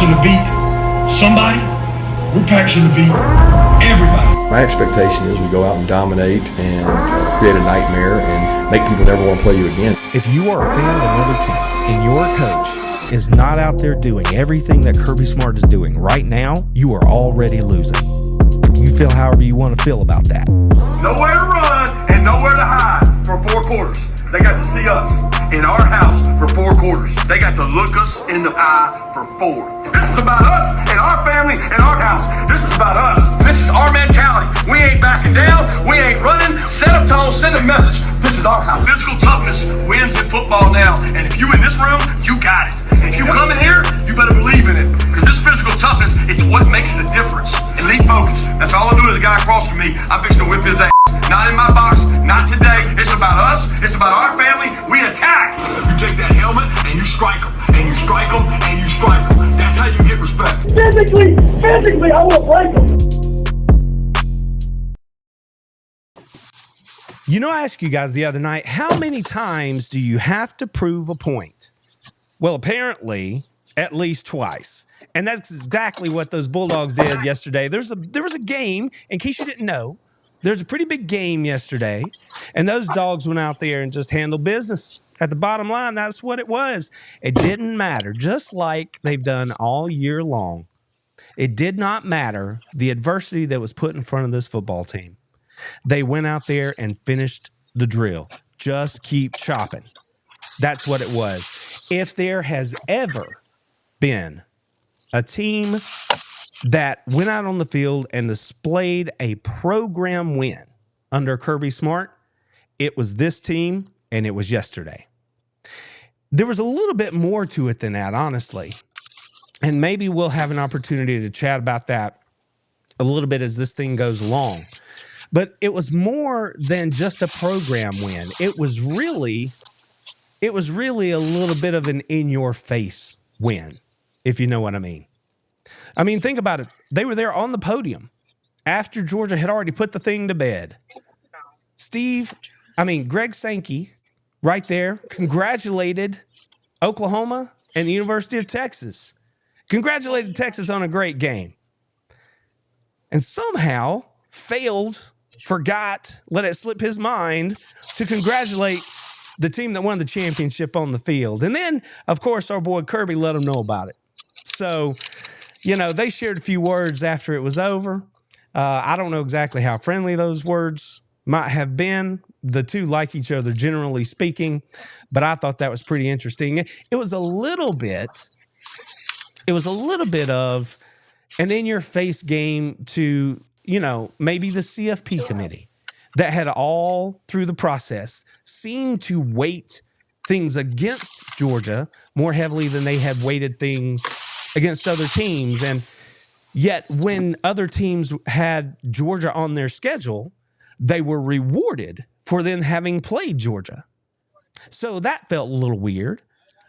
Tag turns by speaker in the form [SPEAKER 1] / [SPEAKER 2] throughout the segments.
[SPEAKER 1] practicing to beat somebody. We're practicing to beat everybody.
[SPEAKER 2] My expectation is we go out and dominate and create a nightmare and make people never want to play you again.
[SPEAKER 3] If you are a fan of another team and your coach is not out there doing everything that Kirby Smart is doing right now, you are already losing. You feel however you want to feel about that.
[SPEAKER 4] Nowhere to run and nowhere to hide for 4 quarters. They got to see us in our house for 4 quarters. They got to look us in the eye for 4. This is about us and our family and our house. This is about us. This is our mentality. We ain't backing down. We ain't running. Set a tone, send a message. This is our house. Physical toughness wins in football now. And if you in this room, you got it. And if you come in here, you better believe in it. Because this physical toughness, it's what makes the difference. Elite focus. That's all I'm doing to the guy across from me. I'm fixing to whip his ass. Not in my box, not today. It's about us. It's about our family. We attack. You take that helmet and you strike them. And you strike them and you strike them. That's how you get respect. Physically, I will break them.
[SPEAKER 3] You know, I asked you guys the other night, how many times do you have to prove a point? Well, apparently, at least twice. And that's exactly what those Bulldogs did yesterday. There was a game, in case you didn't know, there's a pretty big game yesterday, and those dogs went out there and just handled business. At the bottom line, that's what it was. It didn't matter, just like they've done all year long. It did not matter the adversity that was put in front of this football team. They went out there and finished the drill. Just keep chopping. That's what it was. If there has ever been a team that went out on the field and displayed a program win under Kirby Smart, it was this team, and it was yesterday. There was a little bit more to it than that, honestly. And maybe we'll have an opportunity to chat about that a little bit as this thing goes along. But it was more than just a program win. It was really a little bit of an in-your-face win, if you know what I mean. I mean, think about it. They were there on the podium after Georgia had already put the thing to bed. Greg Sankey, right there, congratulated Oklahoma and the University of Texas. Congratulated Texas on a great game. And somehow forgot, let it slip his mind to congratulate the team that won the championship on the field. And then, of course, our boy Kirby let them know about it. So, you know, they shared a few words after it was over. I don't know exactly how friendly those words might have been. The two like each other, generally speaking, but I thought that was pretty interesting. It was a little bit of an in-your-face game to, you know, maybe the CFP committee that had all through the process seemed to weight things against Georgia more heavily than they had weighted things against other teams. And yet when other teams had Georgia on their schedule, they were rewarded for then having played Georgia. So that felt a little weird.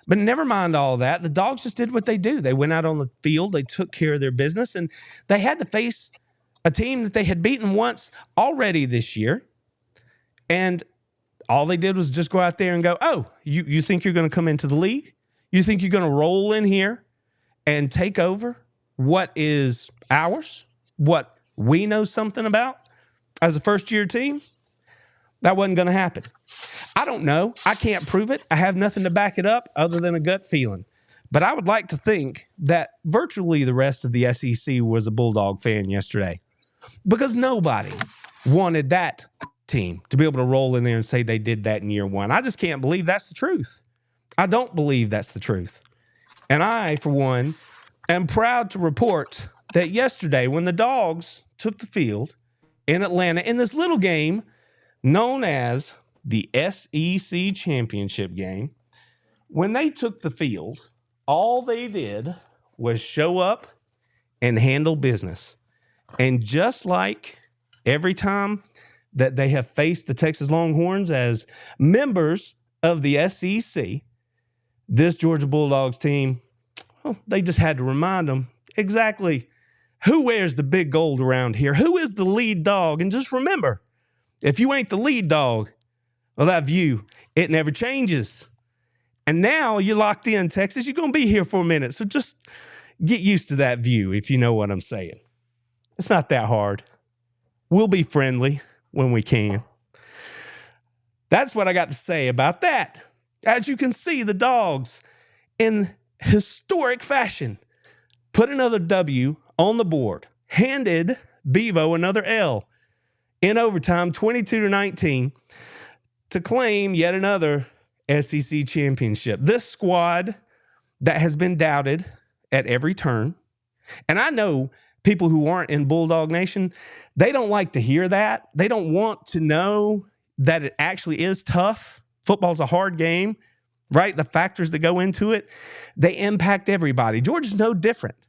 [SPEAKER 3] But never mind all that. The Dogs just did what they do. They went out on the field, they took care of their business, and they had to face a team that they had beaten once already this year. And all they did was just go out there and go, oh, you think you're going to come into the league? You think you're going to roll in here and take over what is ours, what we know something about as a first-year team? That wasn't going to happen. I don't know. I can't prove it. I have nothing to back it up other than a gut feeling. But I would like to think that virtually the rest of the SEC was a Bulldog fan yesterday, because nobody wanted that team to be able to roll in there and say they did that in year one. I just can't believe that's the truth. I don't believe that's the truth. And I, for one, am proud to report that yesterday when the Dogs took the field in Atlanta in this little game known as the SEC Championship game, when they took the field, all they did was show up and handle business. And just like every time that they have faced the Texas Longhorns as members of the SEC, this Georgia Bulldogs team, well, they just had to remind them exactly who wears the big gold around here, who is the lead dog. And just remember, if you ain't the lead dog, well, that view, it never changes. And now you're locked in, Texas. You're going to be here for a minute. So just, Get used to that view, if you know what I'm saying. It's not that hard. We'll be friendly when we can. That's what I got to say about that. As you can see, the Dogs, in historic fashion, put another W on the board, handed Bevo another L in overtime, 22-19, to claim yet another SEC championship. This squad that has been doubted at every turn, and I know people who aren't in Bulldog Nation, they don't like to hear that. They don't want to know that it actually is tough. Football's a hard game, right? The factors that go into it, they impact everybody. Georgia's no different.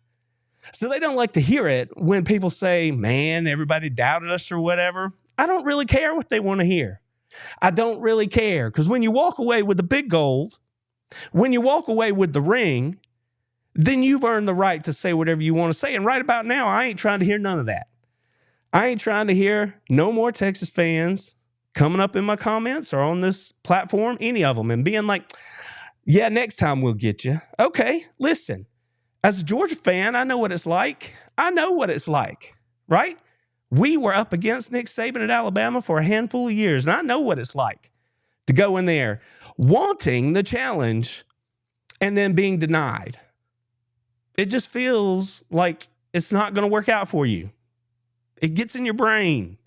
[SPEAKER 3] So they don't like to hear it when people say, man, everybody doubted us or whatever. I don't really care what they want to hear. I don't really care, because when you walk away with the big gold, when you walk away with the ring, then you've earned the right to say whatever you want to say. And right about now, I ain't trying to hear none of that. I ain't trying to hear no more Texas fans coming up in my comments or on this platform, any of them, and being like, yeah, next time we'll get you. Okay, listen, as a Georgia fan, I know what it's like. I know what it's like, right? We were up against Nick Saban at Alabama for a handful of years, and I know what it's like to go in there wanting the challenge and then being denied. It just feels like it's not going to work out for you. It gets in your brain.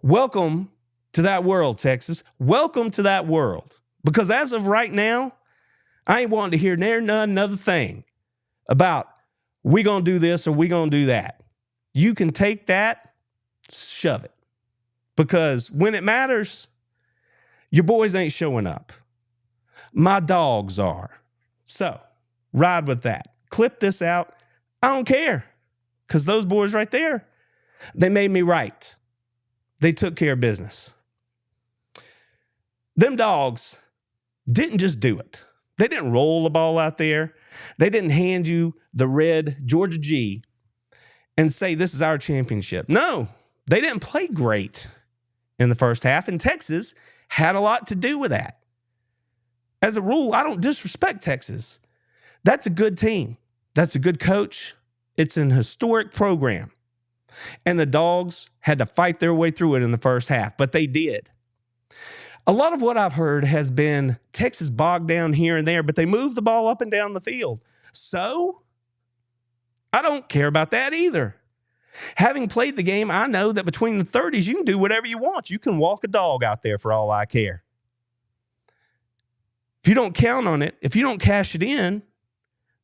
[SPEAKER 3] Welcome to that world, Texas. Welcome to that world. Because as of right now, I ain't wanting to hear another thing about we going to do this or we going to do that. You can take that, shove it. Because when it matters, your boys ain't showing up. My dogs are. So, ride with that. Clip this out. I don't care. Because those boys right there, they made me right. They took care of business. Them Dogs didn't just do it. They didn't roll the ball out there. They didn't hand you the red Georgia G and say, this is our championship. No, they didn't play great in the first half, and Texas had a lot to do with that. As a rule, I don't disrespect Texas. That's a good team. That's a good coach. It's an historic program. And the Dogs had to fight their way through it in the first half, but they did. A lot of what I've heard has been Texas bogged down here and there, but they moved the ball up and down the field. So I don't care about that either. Having played the game, I know that between the 30s, you can do whatever you want. You can walk a dog out there for all I care. If you don't count on it, if you don't cash it in,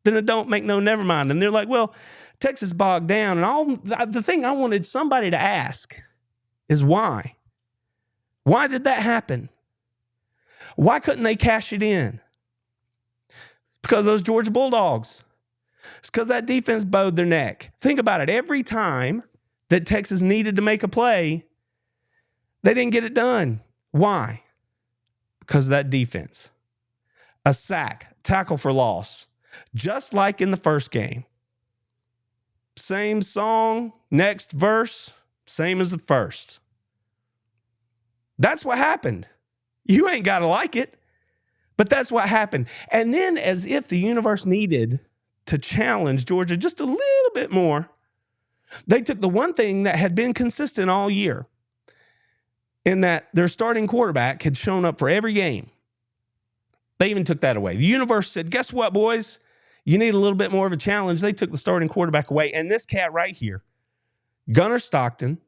[SPEAKER 3] then it don't make no never mind. And they're like, well, Texas bogged down. And all the thing I wanted somebody to ask is why? Why did that happen? Why couldn't they cash it in? It's because those Georgia Bulldogs. It's because that defense bowed their neck. Think about it. Every time that Texas needed to make a play, they didn't get it done. Why? Because of that defense. A sack, tackle for loss, just like in the first game. Same song, next verse, same as the first. That's what happened. You ain't got to like it, but that's what happened. And then, as if the universe needed to challenge Georgia just a little bit more, they took the one thing that had been consistent all year, in that their starting quarterback had shown up for every game. They even took that away. The universe said, guess what, boys? You need a little bit more of a challenge. They took the starting quarterback away. And this cat right here, Gunnar Stockton,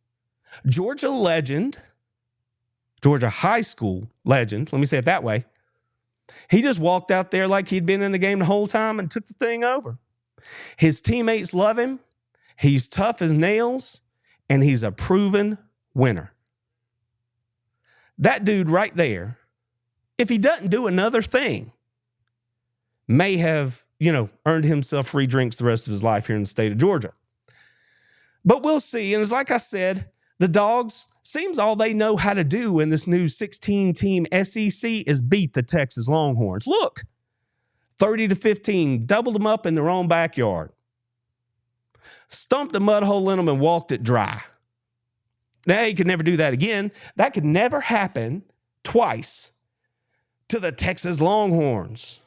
[SPEAKER 3] Georgia legend, Georgia high school legend, let me say it that way. He just walked out there like he'd been in the game the whole time and took the thing over. His teammates love him. He's tough as nails, and he's a proven winner. That dude right there, if he doesn't do another thing, may have, earned himself free drinks the rest of his life here in the state of Georgia. But we'll see. And it's like I said, the Dogs, seems all they know how to do in this new 16-team SEC is beat the Texas Longhorns. Look, 30-15, doubled them up in their own backyard. Stumped a mud hole in them and walked it dry. Now, you could never do that again. That could never happen twice to the Texas Longhorns.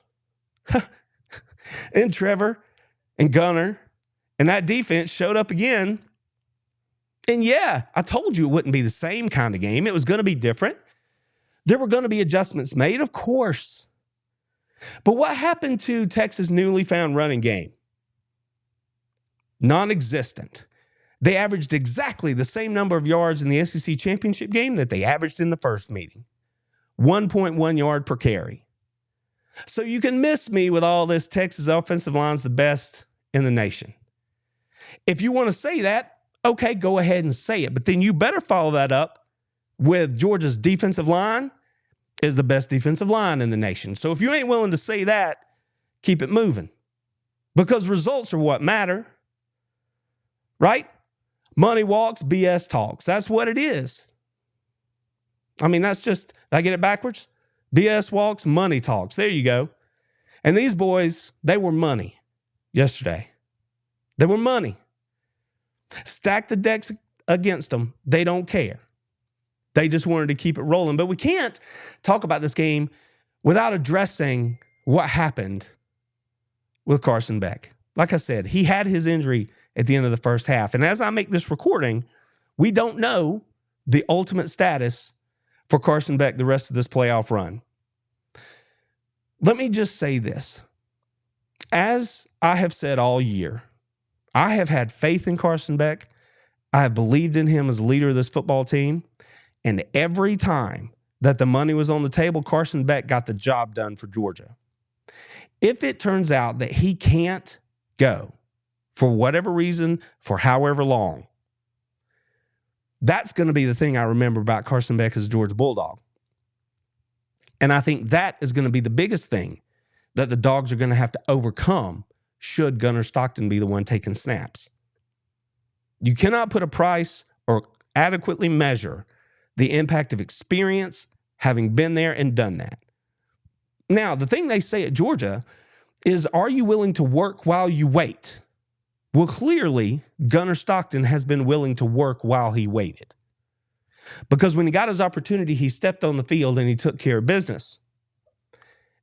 [SPEAKER 3] And Trevor, and Gunner and that defense showed up again. And yeah, I told you it wouldn't be the same kind of game. It was going to be different. There were going to be adjustments made, of course. But what happened to Texas' newly found running game? Non-existent. They averaged exactly the same number of yards in the SEC championship game that they averaged in the first meeting. 1.1 yard per carry. So you can miss me with all this Texas offensive line's the best in the nation. If you want to say that, okay, go ahead and say it. But then you better follow that up with Georgia's defensive line is the best defensive line in the nation. So if you ain't willing to say that, keep it moving. Because results are what matter. Right? Money walks, BS talks. That's what it is. I mean, that's just, did I get it backwards? BS walks, money talks. There you go. And these boys, they were money yesterday. They were money. Stack the decks against them. They don't care. They just wanted to keep it rolling. But we can't talk about this game without addressing what happened with Carson Beck. Like I said, he had his injury at the end of the first half. And as I make this recording, we don't know the ultimate status for Carson Beck the rest of this playoff run. Let me just say this. As I have said all year, I have had faith in Carson Beck. I have believed in him as a leader of this football team. And every time that the money was on the table, Carson Beck got the job done for Georgia. If it turns out that he can't go for whatever reason, for however long, that's going to be the thing I remember about Carson Beck as a Georgia Bulldog. And I think that is going to be the biggest thing that the Dogs are going to have to overcome should Gunner Stockton be the one taking snaps. You cannot put a price or adequately measure the impact of experience, having been there and done that. Now, the thing they say at Georgia is, are you willing to work while you wait? Well, clearly, Gunner Stockton has been willing to work while he waited. Because when he got his opportunity, he stepped on the field and he took care of business.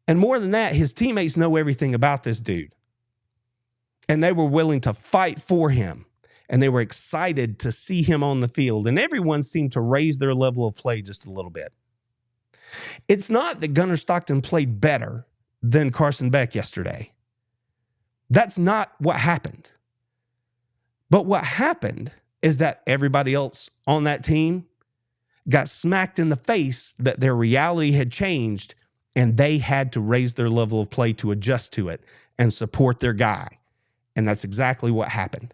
[SPEAKER 3] And more than that, his teammates know everything about this dude. And they were willing to fight for him. And they were excited to see him on the field. And everyone seemed to raise their level of play just a little bit. It's not that Gunner Stockton played better than Carson Beck yesterday. That's not what happened. But what happened is that everybody else on that team got smacked in the face that their reality had changed and they had to raise their level of play to adjust to it and support their guy. And that's exactly what happened.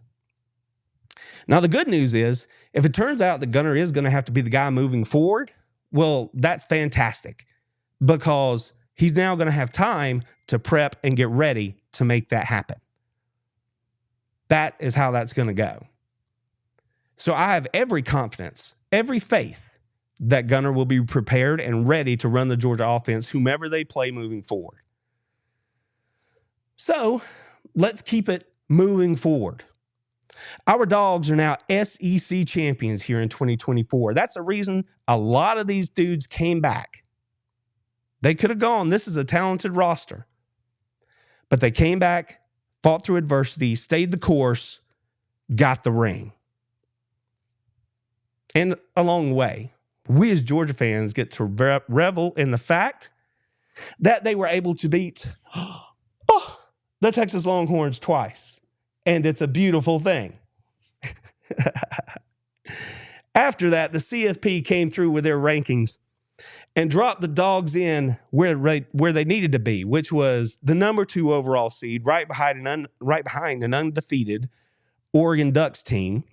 [SPEAKER 3] Now, the good news is, if it turns out that Gunner is going to have to be the guy moving forward, well, that's fantastic because he's now going to have time to prep and get ready to make that happen. That is how that's going to go. So I have every confidence, every faith that Gunner will be prepared and ready to run the Georgia offense, whomever they play moving forward. So let's keep it moving forward. Our Dogs are now SEC champions here in 2024. That's a reason a lot of these dudes came back. They could have gone. This is a talented roster. But they came back, fought through adversity, stayed the course, got the ring. And along the way, we as Georgia fans get to revel in the fact that they were able to beat the Texas Longhorns twice. And it's a beautiful thing. After that, the CFP came through with their rankings and dropped the Dogs in where they needed to be, which was the number 2 overall seed, right behind an undefeated Oregon Ducks team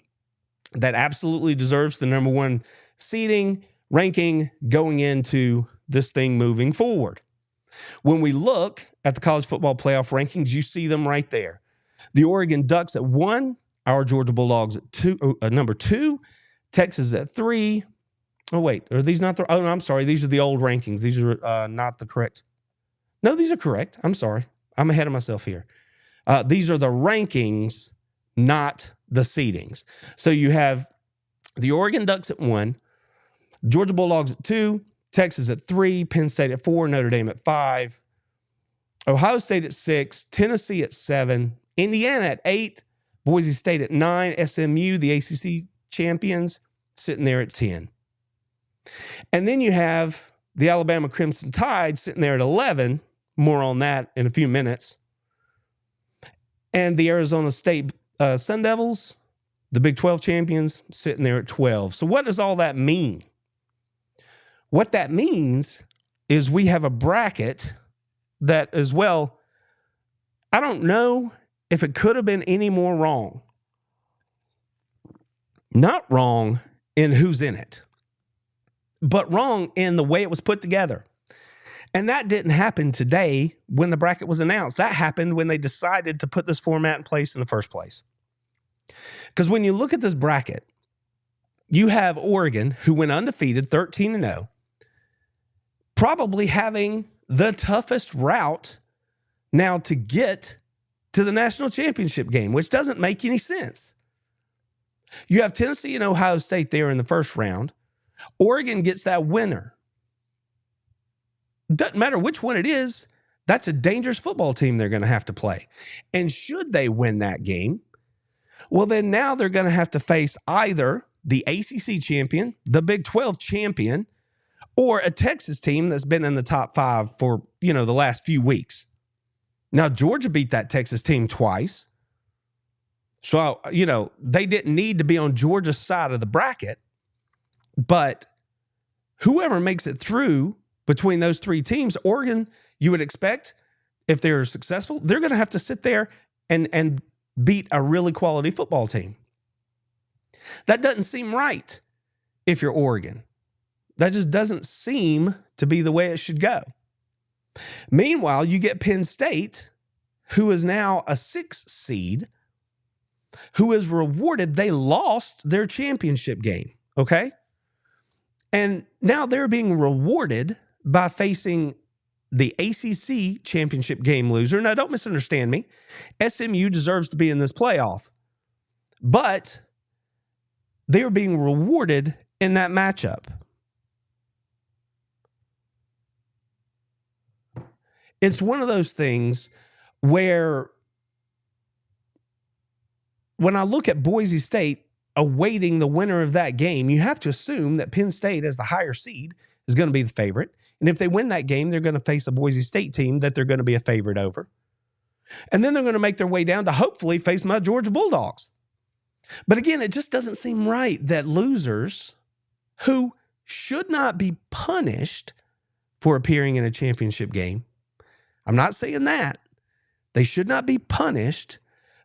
[SPEAKER 3] that absolutely deserves the number 1 seeding ranking going into this thing moving forward. When we look at the college football playoff rankings, you see them right there. The Oregon Ducks at 1, our Georgia Bulldogs at number 2, Texas at 3. Oh, wait, are these not the, oh, no, I'm sorry. These are the old rankings. These are not the correct. No, these are correct. I'm sorry. I'm ahead of myself here. These are the rankings, not the seedings. So you have the Oregon Ducks at 1, Georgia Bulldogs at 2, Texas at 3, Penn State at 4, Notre Dame at 5, Ohio State at 6, Tennessee at 7, Indiana at 8, Boise State at 9, SMU, the ACC champions, sitting there at 10. And then you have the Alabama Crimson Tide sitting there at 11. More on that in a few minutes. And the Arizona State Sun Devils, the Big 12 champions, sitting there at 12. So what does all that mean? What that means is we have a bracket that as well, I don't know if it could have been any more wrong. Not wrong in who's in it, but wrong in the way it was put together. And that didn't happen today when the bracket was announced. That happened when they decided to put this format in place in the first place. Because when you look at this bracket, you have Oregon, who went undefeated, 13-0, probably having the toughest route now to get to the national championship game, which doesn't make any sense. You have Tennessee and Ohio State there in the first round. Oregon gets that winner. Doesn't matter which one it is, that's a dangerous football team they're going to have to play. And should they win that game, well, then now they're going to have to face either the ACC champion, the Big 12 champion, or a Texas team that's been in the top 5 for, the last few weeks. Now, Georgia beat that Texas team twice. So, they didn't need to be on Georgia's side of the bracket. But whoever makes it through between those 3 teams, Oregon, you would expect, if they're successful, they're going to have to sit there and beat a really quality football team. That doesn't seem right if you're Oregon. That just doesn't seem to be the way it should go. Meanwhile, you get Penn State, who is now a 6th seed, who is rewarded. They lost their championship game, okay? And now they're being rewarded by facing the ACC championship game loser. Now, don't misunderstand me. SMU deserves to be in this playoff, but they're being rewarded in that matchup. It's one of those things where when I look at Boise State awaiting the winner of that game, you have to assume that Penn State, as the higher seed, is going to be the favorite. And if they win that game, they're going to face a Boise State team that they're going to be a favorite over. And then they're going to make their way down to hopefully face my Georgia Bulldogs. But again, it just doesn't seem right that losers who should not be punished for appearing in a championship game, I'm not saying that. They should not be punished,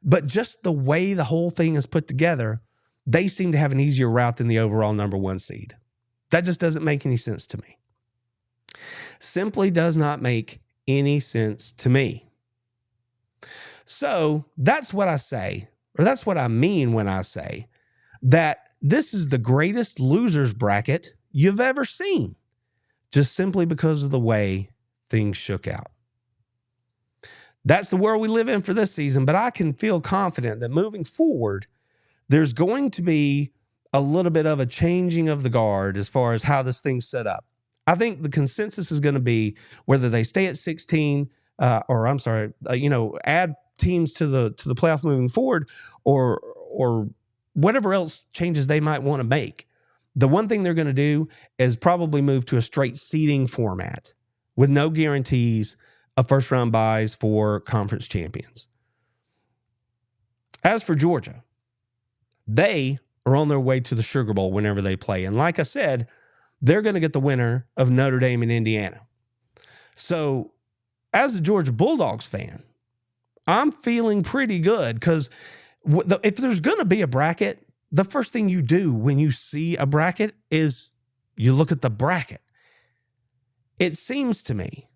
[SPEAKER 3] but just the way the whole thing is put together, they seem to have an easier route than the overall number 1 seed. That just doesn't make any sense to me. Simply does not make any sense to me. So that's what I say, or that's what I mean when I say that this is the greatest losers bracket you've ever seen, just simply because of the way things shook out. That's the world we live in for this season, but I can feel confident that moving forward, there's going to be a little bit of a changing of the guard as far as how this thing's set up. I think the consensus is going to be whether they stay at 16, add teams to the playoff moving forward, or whatever else changes they might want to make. The one thing they're going to do is probably move to a straight seeding format with no guarantees of first-round buys for conference champions. As for Georgia, they are on their way to the Sugar Bowl whenever they play. And like I said, they're going to get the winner of Notre Dame and Indiana. So as a Georgia Bulldogs fan, I'm feeling pretty good because if there's going to be a bracket, the first thing you do when you see a bracket is you look at the bracket. It seems to me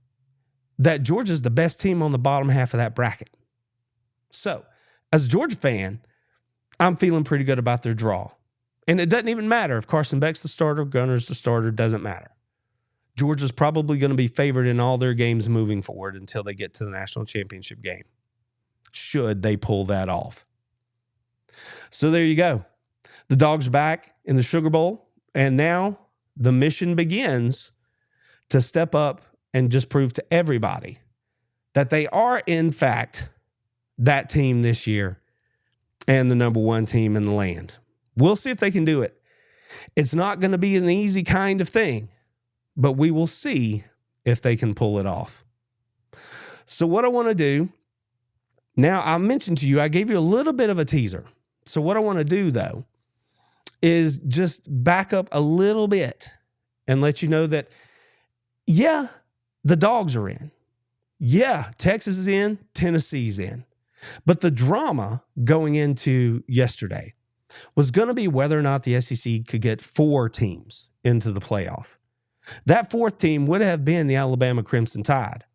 [SPEAKER 3] that Georgia's the best team on the bottom half of that bracket. So, as a Georgia fan, I'm feeling pretty good about their draw. And it doesn't even matter if Carson Beck's the starter, Gunner's the starter, doesn't matter. Georgia's probably going to be favored in all their games moving forward until they get to the national championship game, should they pull that off. So there you go. The Dogs are back in the Sugar Bowl, and now the mission begins to step up and just prove to everybody that they are, in fact, that team this year and the number one team in the land. We'll see if they can do it. It's not going to be an easy kind of thing, but we will see if they can pull it off. So what I want to do, now I mentioned to you, I gave you a little bit of a teaser. So what I want to do though, is just back up a little bit and let you know that, yeah, the Dogs are in. Yeah, Texas is in, Tennessee's in. But the drama going into yesterday was going to be whether or not the SEC could get 4 teams into the playoff. That 4th team would have been the Alabama Crimson Tide.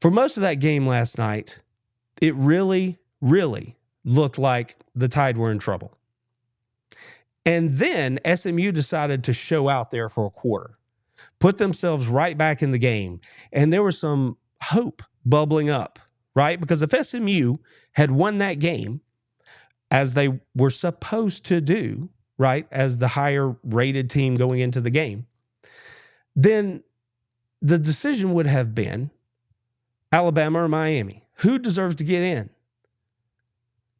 [SPEAKER 3] For most of that game last night, it really, really looked like the Tide were in trouble. And then SMU decided to show out there for a quarter, put themselves right back in the game. And there was some hope bubbling up, right? Because if SMU had won that game, as they were supposed to do, right, as the higher rated team going into the game, then the decision would have been Alabama or Miami. Who deserves to get in?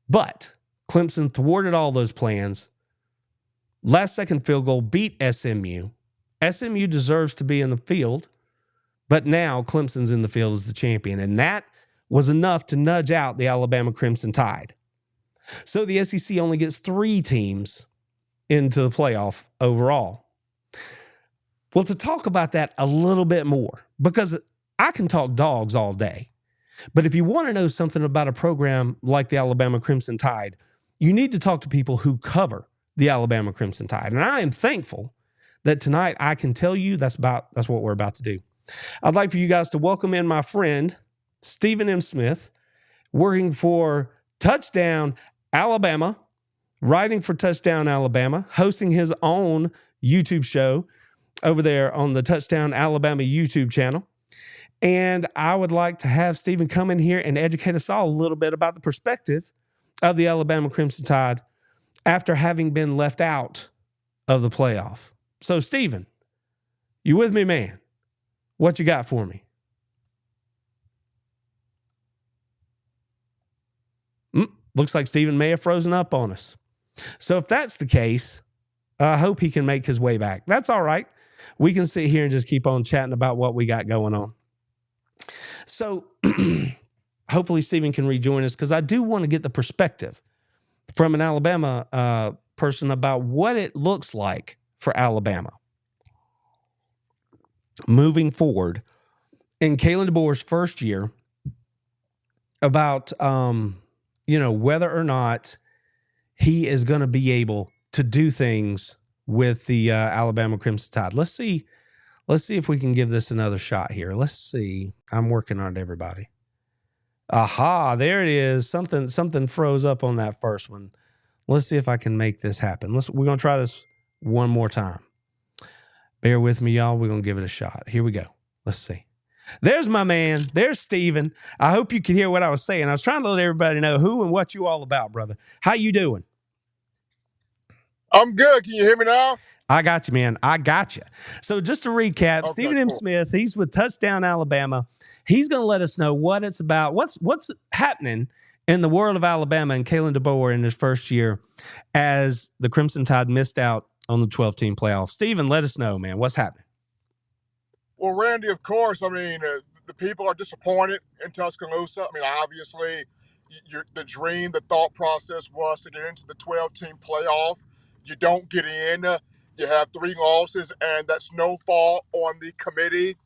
[SPEAKER 3] But Clemson thwarted all those plans. Last second field goal beat SMU. SMU deserves to be in the field, but now Clemson's in the field as the champion. And that was enough to nudge out the Alabama Crimson Tide. So the SEC only gets 3 teams into the playoff overall. Well, to talk about that a little bit more, because I can talk dogs all day, but if you want to know something about a program like the Alabama Crimson Tide, you need to talk to people who cover the Alabama Crimson Tide. And I am thankful that tonight I can tell you that's what we're about to do. I'd like for you guys to welcome in my friend, Stephen M. Smith, working for Touchdown Alabama, writing for Touchdown Alabama, hosting his own YouTube show over there on the Touchdown Alabama YouTube channel. And I would like to have Stephen come in here and educate us all a little bit about the perspective of the Alabama Crimson Tide after having been left out of the playoff. So, Stephen, you with me, man? What you got for me? Looks like Stephen may have frozen up on us. So if that's the case, I hope he can make his way back. That's all right. We can sit here and just keep on chatting about what we got going on. So hopefully Stephen can rejoin us, because I do want to get the perspective from an Alabama person about what it looks like for Alabama moving forward in Kalen DeBoer's first year, about whether or not he is going to be able to do things with the Alabama Crimson Tide. Let's see if we can give this another shot here. Let's see. I'm working on it, everybody. Aha, there it is. Something froze up on that first one. Let's see if I can make this happen. We're going to try this one more time. Bear with me, y'all. We're going to give it a shot. Here we go. Let's see. There's my man. There's Stephen. I hope you can hear what I was saying. I was trying to let everybody know who and what you all about, brother. How you doing?
[SPEAKER 5] I'm good. Can you hear me now?
[SPEAKER 3] I got you, man. I got you. So just to recap,
[SPEAKER 5] Okay,
[SPEAKER 3] Stephen M.
[SPEAKER 5] cool.
[SPEAKER 3] Smith, he's with Touchdown Alabama. He's going to let us know what it's about, what's happening in the world of Alabama and Kalen DeBoer in his first year as the Crimson Tide missed out on the 12-team playoff. Stephen, let us know, man. What's happening?
[SPEAKER 5] Well, Randy, of course, the people are disappointed in Tuscaloosa. Obviously, the dream, the thought process was to get into the 12-team playoff. You don't get in. You have 3 losses, and that's no fault on the committee.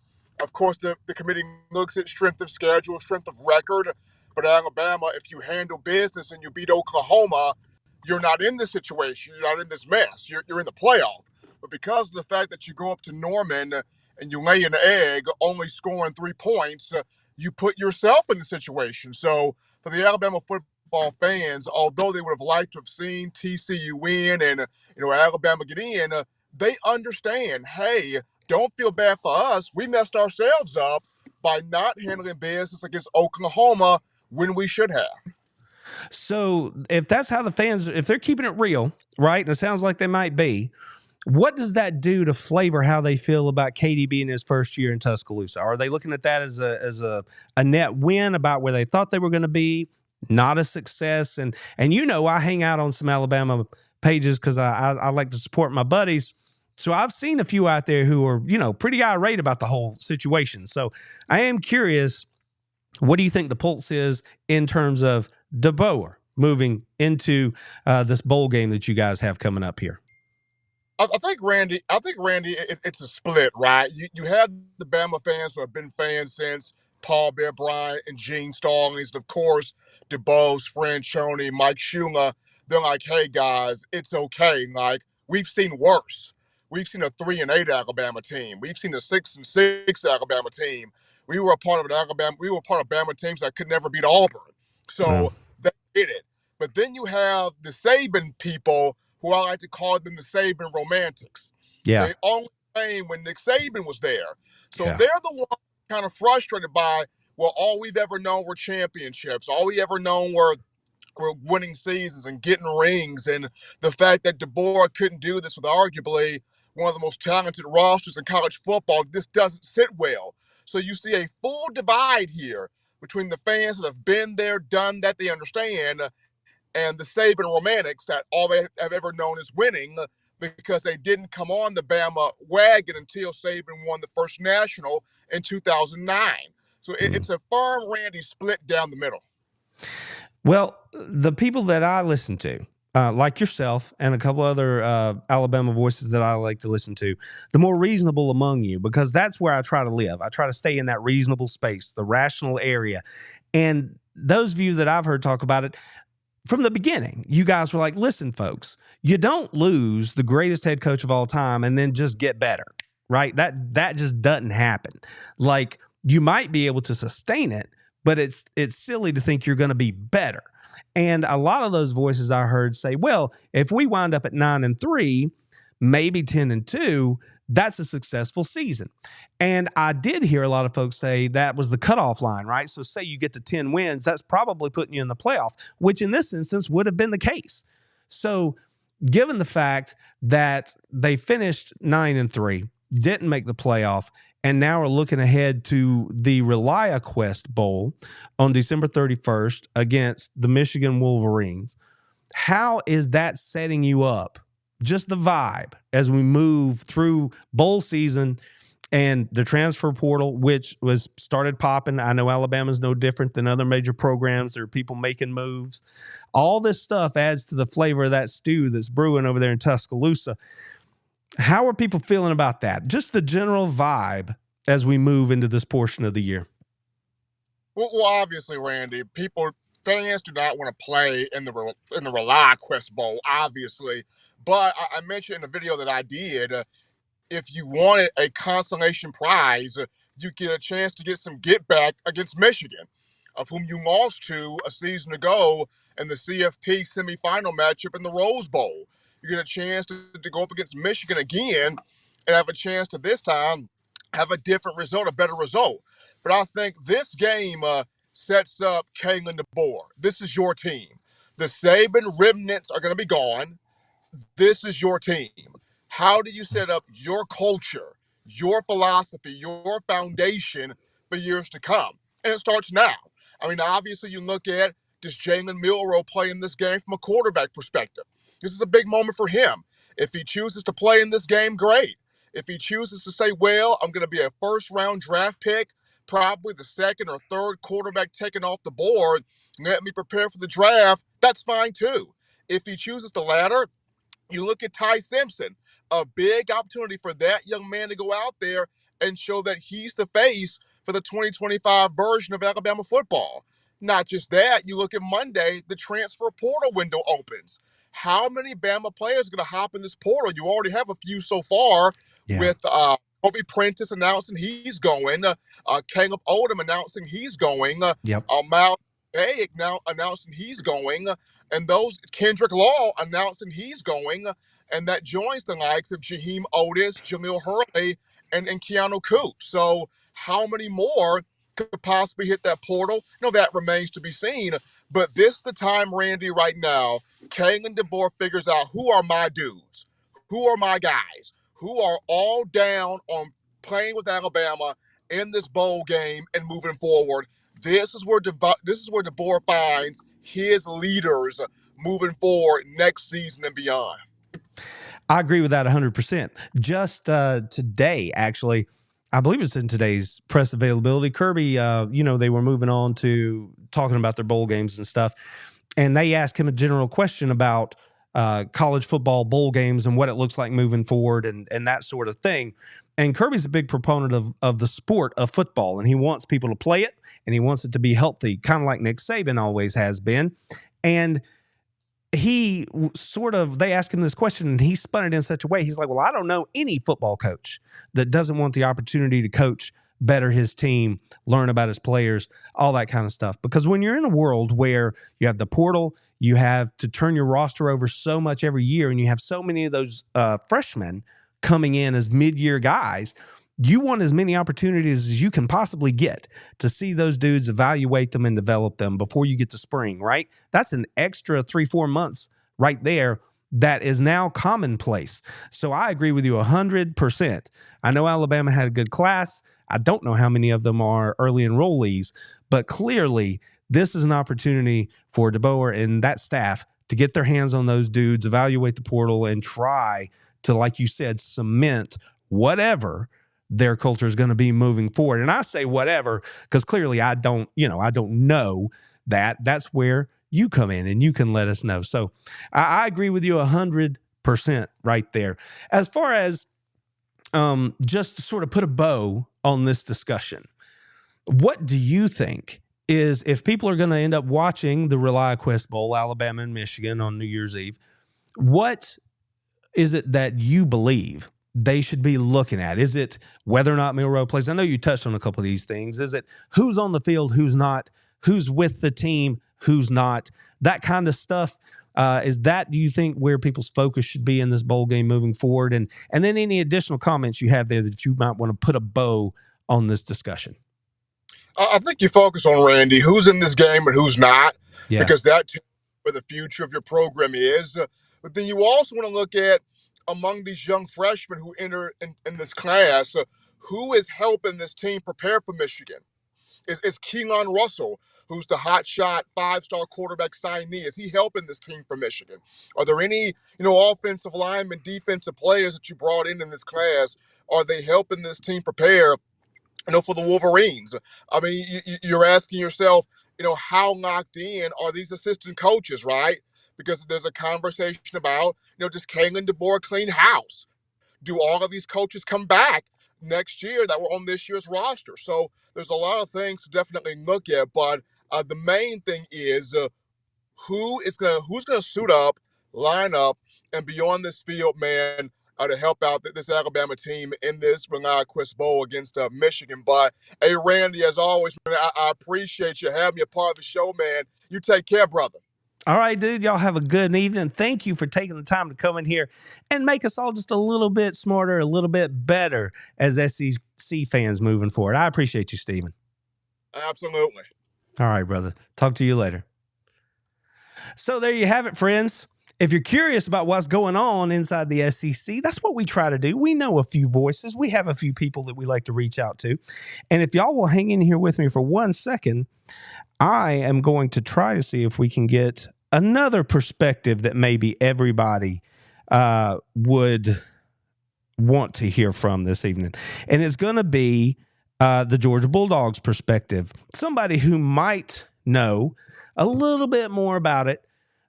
[SPEAKER 5] Of course, the committee looks at strength of schedule, strength of record. But Alabama, if you handle business and you beat Oklahoma, you're not in this situation. You're not in this mess. You're in the playoff. But because of the fact that you go up to Norman and you lay an egg, only scoring 3 points, you put yourself in the situation. So for the Alabama football fans, although they would have liked to have seen TCU win and Alabama get in, they understand, hey, don't feel bad for us. We messed ourselves up by not handling business against Oklahoma when we should have.
[SPEAKER 3] So if that's how the fans, if they're keeping it real, right, and it sounds like they might be, what does that do to flavor how they feel about KD in his first year in Tuscaloosa? Are they looking at that as a net win about where they thought they were going to be? not a success. And I hang out on some Alabama pages because I like to support my buddies. So I've seen a few out there who are, pretty irate about the whole situation. So I am curious, what do you think the pulse is in terms of DeBoer moving into this bowl game that you guys have coming up here?
[SPEAKER 5] I think Randy, it's a split, right? You have the Bama fans who have been fans since Paul Bear Bryant and Gene Stallings, of course, DeBose, Franchione, Mike Shula. They're like, hey guys, it's okay. Like, we've seen worse. We've seen a 3-8 Alabama team. We've seen a 6-6 Alabama team. We were part of Bama teams that could never beat Auburn. So they did it. But then you have the Saban people, who I like to call them the Saban romantics.
[SPEAKER 3] Yeah.
[SPEAKER 5] They only came when Nick Saban was there. So
[SPEAKER 3] Yeah.
[SPEAKER 5] they're the ones kind of frustrated by, well, all we've ever known were championships. All we ever known were winning seasons and getting rings. And the fact that DeBoer couldn't do this with arguably one of the most talented rosters in college football, this doesn't sit well. So you see a full divide here between the fans that have been there, done that, they understand, and the Saban romantics that all they have ever known is winning, because they didn't come on the Bama wagon until Saban won the first national in 2009. So it's a firm Randy split down the middle.
[SPEAKER 3] Well, the people that I listen to, like yourself and a couple other Alabama voices that I like to listen to, the more reasonable among you, because that's where I try to live. I try to stay in that reasonable space, the rational area. And those of you that I've heard talk about it, from the beginning, you guys were like, listen, folks, you don't lose the greatest head coach of all time and then just get better, right? That just doesn't happen. Like, you might be able to sustain it, but it's silly to think you're going to be better. And a lot of those voices I heard say, well, if we wind up at 9-3, maybe 10-2, that's a successful season. And I did hear a lot of folks say that was the cutoff line, right? So say you get to 10 wins, that's probably putting you in the playoff, which in this instance would have been the case. So given the fact that they finished 9-3, didn't make the playoff, and now we're looking ahead to the ReliaQuest Bowl on December 31st against the Michigan Wolverines, how is that setting you up? Just the vibe as we move through bowl season and the transfer portal, which was started popping. I know Alabama's no different than other major programs. There are people making moves. All this stuff adds to the flavor of that stew that's brewing over there in Tuscaloosa. How are people feeling about that? Just the general vibe as we move into this portion of the year.
[SPEAKER 5] Well, obviously, Randy, fans do not want to play in the ReliaQuest Bowl, obviously. But I mentioned in the video that I did, if you wanted a consolation prize, you get a chance to get some get back against Michigan, of whom you lost to a season ago in the CFP semifinal matchup in the Rose Bowl. You get a chance to go up against Michigan again and have a chance to this time have a different result, a better result. But I think this game sets up Kalen DeBoer. This is your team. The Saban remnants are going to be gone. This is your team. How do you set up your culture, your philosophy, your foundation for years to come? And it starts now. I mean, obviously, you look at, does Jalen Milroe play in this game from a quarterback perspective? This is a big moment for him. If he chooses to play in this game, great. If he chooses to say, well, I'm going to be a first-round draft pick, probably the second or third quarterback taken off the board, let me prepare for the draft, that's fine too. If he chooses the latter, you look at Ty Simpson, a big opportunity for that young man to go out there and show that he's the face for the 2025 version of Alabama football. Not just that, you look at Monday, the transfer portal window opens. How many Bama players are going to hop in this portal? You already have a few so far with Kobe Prentice announcing he's going, Caleb Odom announcing he's going, Miles Bay now announcing he's going, and those Kendrick Law announcing he's going, and that joins the likes of Jaheim Otis, Jamil Hurley, and Keanu Coops. So how many more could possibly hit that portal? That remains to be seen. But this is the time, Randy, right now, Kalen DeBoer figures out who are my dudes, who are my guys, who are all down on playing with Alabama in this bowl game and moving forward. This is where DeBoer finds his leaders moving forward next season and beyond?
[SPEAKER 3] I agree with that 100%. Just today, actually, I believe it's in today's press availability, Kirby, they were moving on to talking about their bowl games and stuff. And they asked him a general question about college football bowl games and what it looks like moving forward and that sort of thing. And Kirby's a big proponent of the sport of football, and he wants people to play it, and he wants it to be healthy, kind of like Nick Saban always has been. And they asked him this question, and he spun it in such a way. He's like, well, I don't know any football coach that doesn't want the opportunity to coach better his team, learn about his players, all that kind of stuff. Because when you're in a world where you have the portal, you have to turn your roster over so much every year, and you have so many of those freshmen coming in as mid-year guys, you want as many opportunities as you can possibly get to see those dudes, evaluate them, and develop them before you get to spring, right? That's an extra 3-4 months right there that is now commonplace. So I agree with you 100%. I know Alabama had a good class. I don't know how many of them are early enrollees, but clearly this is an opportunity for DeBoer and that staff to get their hands on those dudes, evaluate the portal, and try to, like you said, cement whatever their culture is going to be moving forward. And I say whatever because clearly I don't know that. That's where you come in and you can let us know. So I agree with you 100% right there. As far as just to sort of put a bow on this discussion, what do you think is, if people are going to end up watching the ReliaQuest Bowl, Alabama and Michigan on New Year's Eve, what is it that you believe they should be looking at? Is it whether or not Milroe plays? I know you touched on a couple of these things. Is it who's on the field, who's not, who's with the team, who's not, that kind of stuff? Is that, do you think, where people's focus should be in this bowl game moving forward? And then any additional comments you have there that you might want to put a bow on this discussion?
[SPEAKER 5] I think you focus on, Randy, who's in this game and who's not, because that's where the future of your program is. But then you also want to look at, among these young freshmen who enter in this class, who is helping this team prepare for Michigan? Is Keelan Russell, who's the hotshot 5-star quarterback signee, is he helping this team for Michigan? Are there any, offensive linemen, defensive players that you brought in this class? Are they helping this team prepare, for the Wolverines? I mean, you're asking yourself, how locked in are these assistant coaches, right? Because there's a conversation about, does Kalen DeBoer clean house? Do all of these coaches come back next year that were on this year's roster? So there's a lot of things to definitely look at, but the main thing is who's gonna suit up, line up, and be on this field, man, to help out this Alabama team in this ReliaQuest Bowl against Michigan. But hey, Randy, as always, man, I appreciate you having me a part of the show, man. You take care, brother.
[SPEAKER 3] All right, dude, y'all have a good evening. Thank you for taking the time to come in here and make us all just a little bit smarter, a little bit better as SEC fans moving forward. I appreciate you, Stephen.
[SPEAKER 5] Absolutely.
[SPEAKER 3] All right, brother. Talk to you later. So there you have it, friends. If you're curious about what's going on inside the SEC, that's what we try to do. We know a few voices. We have a few people that we like to reach out to. And if y'all will hang in here with me for 1 second, I am going to try to see if we can get another perspective that maybe everybody would want to hear from this evening. And it's going to be the Georgia Bulldogs perspective. Somebody who might know a little bit more about it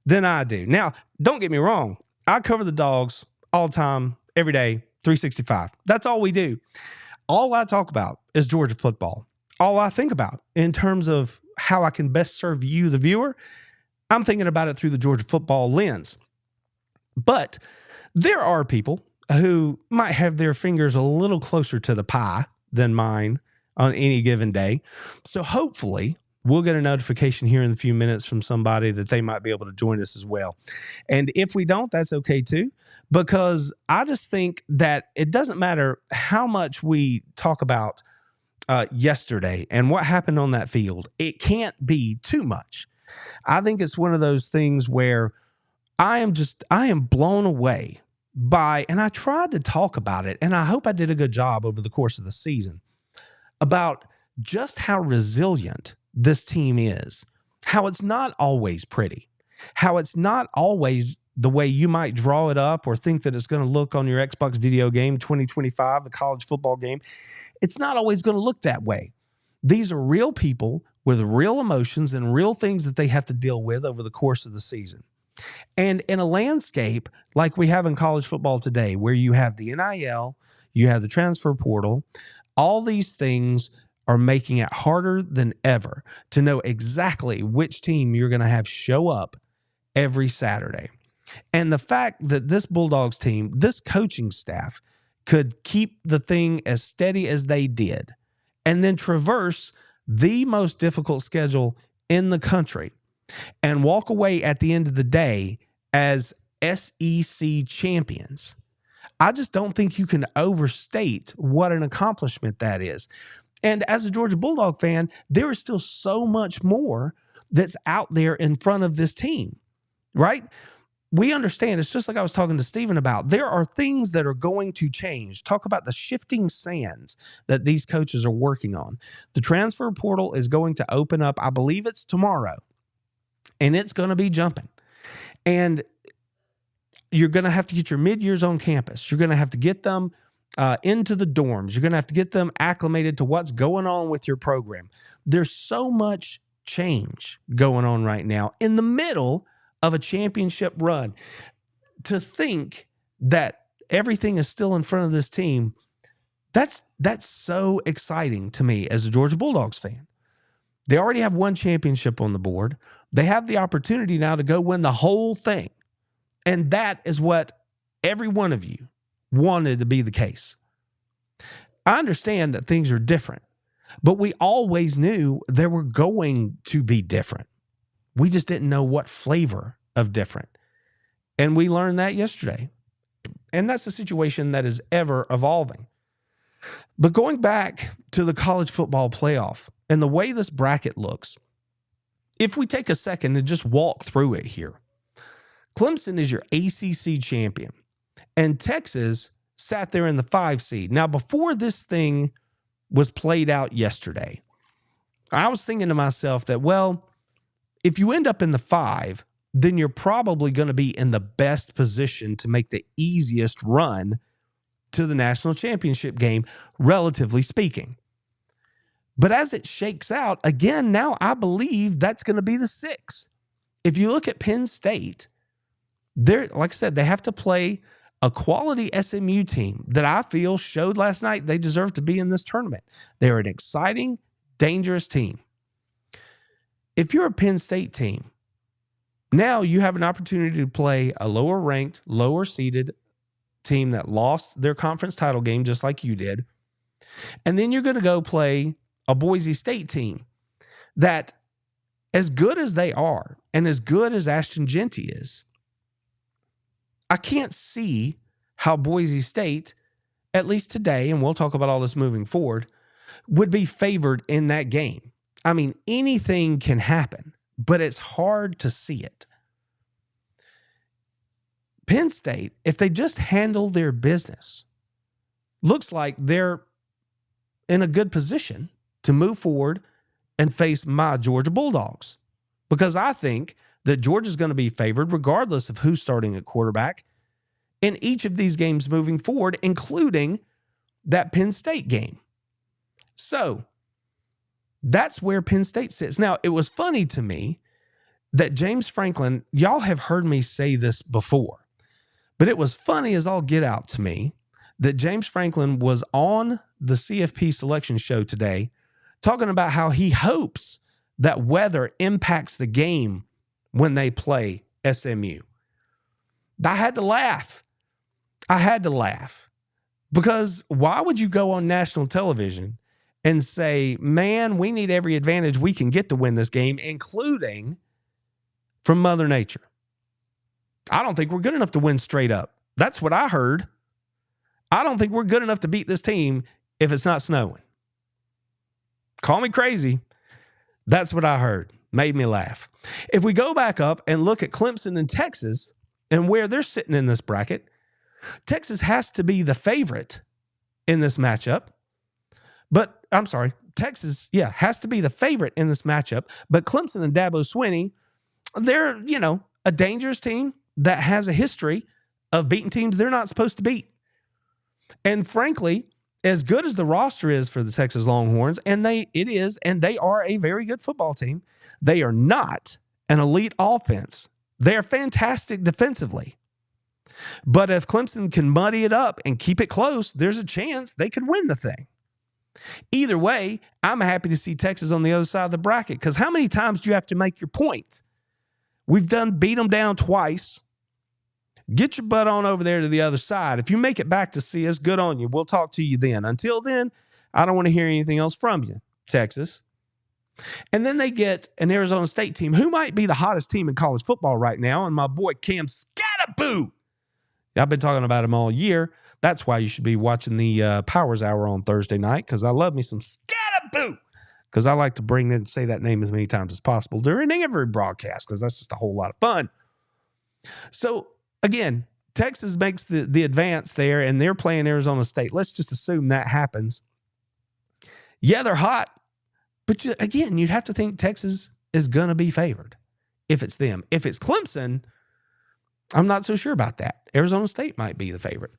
[SPEAKER 3] than I do. Now, don't get me wrong. I cover the Dogs all the time, every day, 365. That's all we do. All I talk about is Georgia football. All I think about in terms of how I can best serve you, the viewer, I'm thinking about it through the Georgia football lens. But there are people who might have their fingers a little closer to the pie than mine on any given day. So hopefully we'll get a notification here in a few minutes from somebody that they might be able to join us as well. And if we don't, that's okay too, because I just think that it doesn't matter how much we talk about yesterday and what happened on that field. It can't be too much. I think it's one of those things where I am blown away by, and I tried to talk about it, and I hope I did a good job over the course of the season, about just how resilient this team is, how it's not always pretty, how it's not always the way you might draw it up or think that it's going to look on your Xbox video game 2025, the college football game. It's not always going to look that way. These are real people with real emotions and real things that they have to deal with over the course of the season. And in a landscape like we have in college football today, where you have the NIL, you have the transfer portal, all these things are making it harder than ever to know exactly which team you're going to have show up every Saturday. And the fact that this Bulldogs team, this coaching staff, could keep the thing as steady as they did and then traverse the most difficult schedule in the country and walk away at the end of the day as SEC champions, I just don't think you can overstate what an accomplishment that is. And as a Georgia Bulldog fan, there is still so much more that's out there in front of this team, right? We understand, it's just like I was talking to Stephen about, there are things that are going to change. Talk about the shifting sands that these coaches are working on. The transfer portal is going to open up, I believe it's tomorrow, and it's going to be jumping. And you're going to have to get your mid-years on campus. You're going to have to get them into the dorms. You're going to have to get them acclimated to what's going on with your program. There's so much change going on right now in the middle of a championship run. To think that everything is still in front of this team, that's so exciting to me as a Georgia Bulldogs fan. They already have one championship on the board. They have the opportunity now to go win the whole thing. And that is what every one of you wanted to be the case. I understand that things are different, but we always knew they were going to be different. We just didn't know what flavor of different. And we learned that yesterday. And that's a situation that is ever evolving. But going back to the college football playoff and the way this bracket looks, if we take a second and just walk through it here, Clemson is your ACC champion, and Texas sat there in the 5 seed. Now, before this thing was played out yesterday, I was thinking to myself that, well, if you end up in the 5, then you're probably going to be in the best position to make the easiest run to the national championship game, relatively speaking. But as it shakes out, again, now I believe that's going to be the 6. If you look at Penn State, they're, like I said, they have to play a quality SMU team that I feel showed last night they deserve to be in this tournament. They're an exciting, dangerous team. If you're a Penn State team, now you have an opportunity to play a lower ranked, lower seeded team that lost their conference title game just like you did. And then you're going to go play a Boise State team that, as good as they are and as good as Ashton Jeanty is, I can't see how Boise State, at least today, and we'll talk about all this moving forward, would be favored in that game. I mean, anything can happen, but it's hard to see it. Penn State, if they just handle their business, looks like they're in a good position to move forward and face my Georgia Bulldogs, because I think that Georgia's going to be favored regardless of who's starting at quarterback in each of these games moving forward, including that Penn State game. So that's where Penn State sits. Now, it was funny to me that James Franklin, y'all have heard me say this before, but it was funny as all get out to me that James Franklin was on the CFP selection show today talking about how he hopes that weather impacts the game when they play SMU. I had to laugh. Because why would you go on national television and say, man, we need every advantage we can get to win this game, including from Mother Nature? I don't think we're good enough to win straight up. That's what I heard. I don't think we're good enough to beat this team if it's not snowing. Call me crazy. That's what I heard. Made me laugh. If we go back up and look at Clemson and Texas and where they're sitting in this bracket, Texas has to be the favorite in this matchup. But I'm sorry, Texas, has to be the favorite in this matchup. But Clemson and Dabo Swinney, they're, a dangerous team that has a history of beating teams they're not supposed to beat. And frankly, as good as the roster is for the Texas Longhorns, and they are a very good football team, they are not an elite offense. They are fantastic defensively. But if Clemson can muddy it up and keep it close, there's a chance they could win the thing. Either way, I'm happy to see Texas on the other side of the bracket, because how many times do you have to make your point? We've beat them down twice. Get your butt on over there to the other side. If you make it back to see us, good on you. We'll talk to you then. Until then, I don't want to hear anything else from you, Texas. And then they get an Arizona State team who might be the hottest team in college football right now, and my boy Cam Scatterboo. I've been talking about him all year. That's why you should be watching the Powers Hour on Thursday night, because I love me some Scatterboo, because I like to say that name as many times as possible during every broadcast, because that's just a whole lot of fun. So, again, Texas makes the advance there, and they're playing Arizona State. Let's just assume that happens. Yeah, they're hot, but again, you'd have to think Texas is going to be favored if it's them. If it's Clemson, I'm not so sure about that. Arizona State might be the favorite.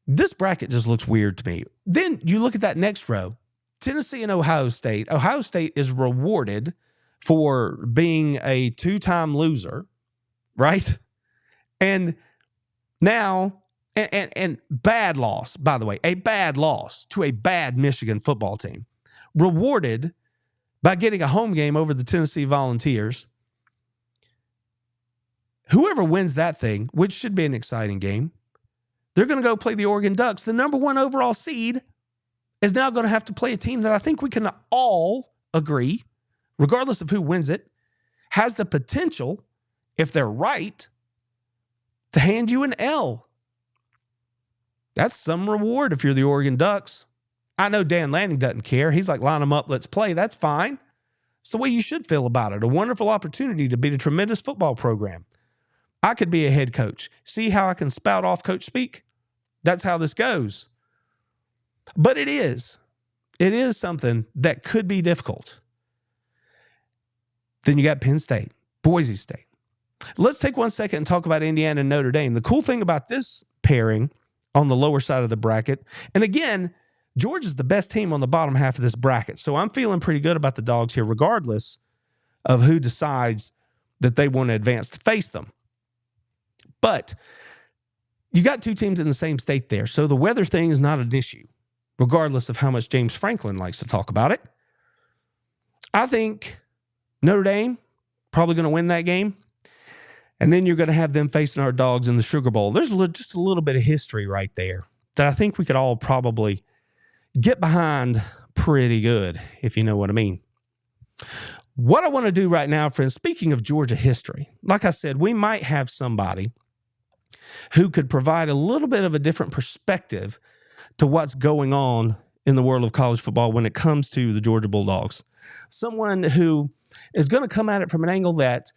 [SPEAKER 3] This bracket just looks weird to me. Then you look at that next row, Tennessee and Ohio State. Ohio State is rewarded for being a 2-time loser, right? And now, and bad loss, by the way, a bad loss to a bad Michigan football team, rewarded by getting a home game over the Tennessee Volunteers. Whoever wins that thing, which should be an exciting game, they're going to go play the Oregon Ducks. The number 1 overall seed is now going to have to play a team that I think we can all agree, regardless of who wins it, has the potential, if they're right, to hand you an L. That's some reward if you're the Oregon Ducks. I know Dan Lanning doesn't care. He's like, line them up, let's play. That's fine. It's the way you should feel about it. A wonderful opportunity to beat a tremendous football program. I could be a head coach. See how I can spout off coach speak? That's how this goes. But it is something that could be difficult. Then you got Penn State, Boise State. Let's take 1 second and talk about Indiana and Notre Dame. The cool thing about this pairing on the lower side of the bracket, and again, Georgia's the best team on the bottom half of this bracket. So I'm feeling pretty good about the Dogs here, regardless of who decides that they want to advance to face them. But you got 2 teams in the same state there, so the weather thing is not an issue, regardless of how much James Franklin likes to talk about it. I think Notre Dame probably going to win that game, and then you're going to have them facing our Dogs in the Sugar Bowl. There's just a little bit of history right there that I think we could all probably get behind pretty good, if you know what I mean. What I want to do right now, friends, speaking of Georgia history, like I said, we might have somebody who could provide a little bit of a different perspective to what's going on in the world of college football when it comes to the Georgia Bulldogs. Someone who is going to come at it from an angle that,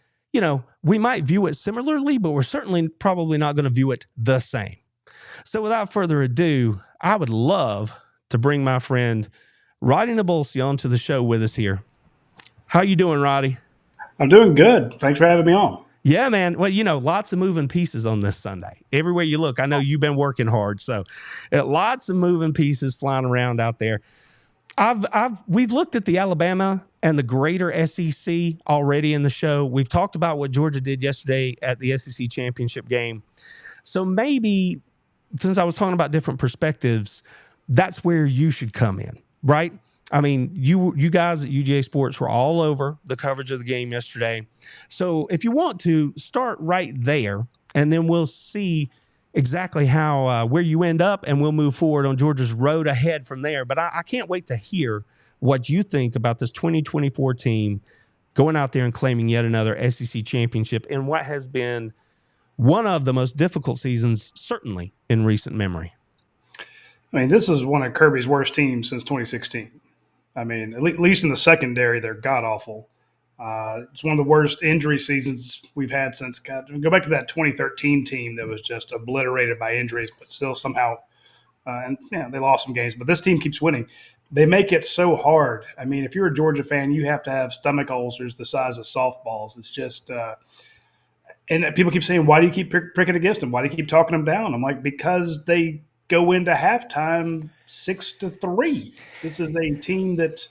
[SPEAKER 3] we might view it similarly, but we're certainly probably not going to view it the same. So without further ado, I would love to bring my friend Roddy Nabulsi onto the show with us here. How you doing, Roddy?
[SPEAKER 6] I'm doing good. Thanks for having me on.
[SPEAKER 3] Yeah, man. Well, lots of moving pieces on this Sunday. Everywhere you look, I know you've been working hard. So lots of moving pieces flying around out there. We've looked at the Alabama and the greater SEC already in the show. We've talked about what Georgia did yesterday at the SEC championship game. So maybe, since I was talking about different perspectives, that's where you should come in, right? I mean, you guys at UGA Sports were all over the coverage of the game yesterday. So if you want to, start right there, and then we'll see exactly how where you end up, and we'll move forward on Georgia's road ahead from there. But I can't wait to hear what you think about this 2024 team going out there and claiming yet another SEC championship in what has been one of the most difficult seasons, certainly in recent memory.
[SPEAKER 6] I mean, this is one of Kirby's worst teams since 2016. I mean, at least in the secondary, they're god-awful. It's one of the worst injury seasons we've had since – go back to that 2013 team that was just obliterated by injuries, but still somehow they lost some games. But this team keeps winning. they make it so hard. I mean, if you're a Georgia fan, you have to have stomach ulcers the size of softballs. It's just and people keep saying, why do you keep pricking against them? Why do you keep talking them down? I'm like, because they go into halftime 6-3. This is a team that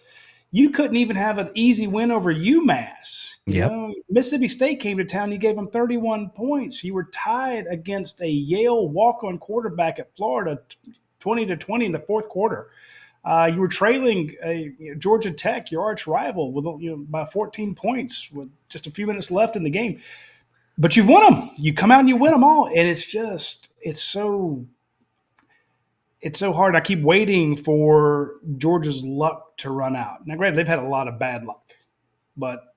[SPEAKER 6] you couldn't even have an easy win over UMass.
[SPEAKER 3] Yep.
[SPEAKER 6] Mississippi State came to town. You gave them 31 points. You were tied against a Yale walk-on quarterback at Florida, 20-20 in the fourth quarter. You were trailing Georgia Tech, your arch rival, with by 14 points with just a few minutes left in the game. But you've won them. You come out and you win them all, and it's so hard. I keep waiting for Georgia's luck to run out. Now, granted, they've had a lot of bad luck, but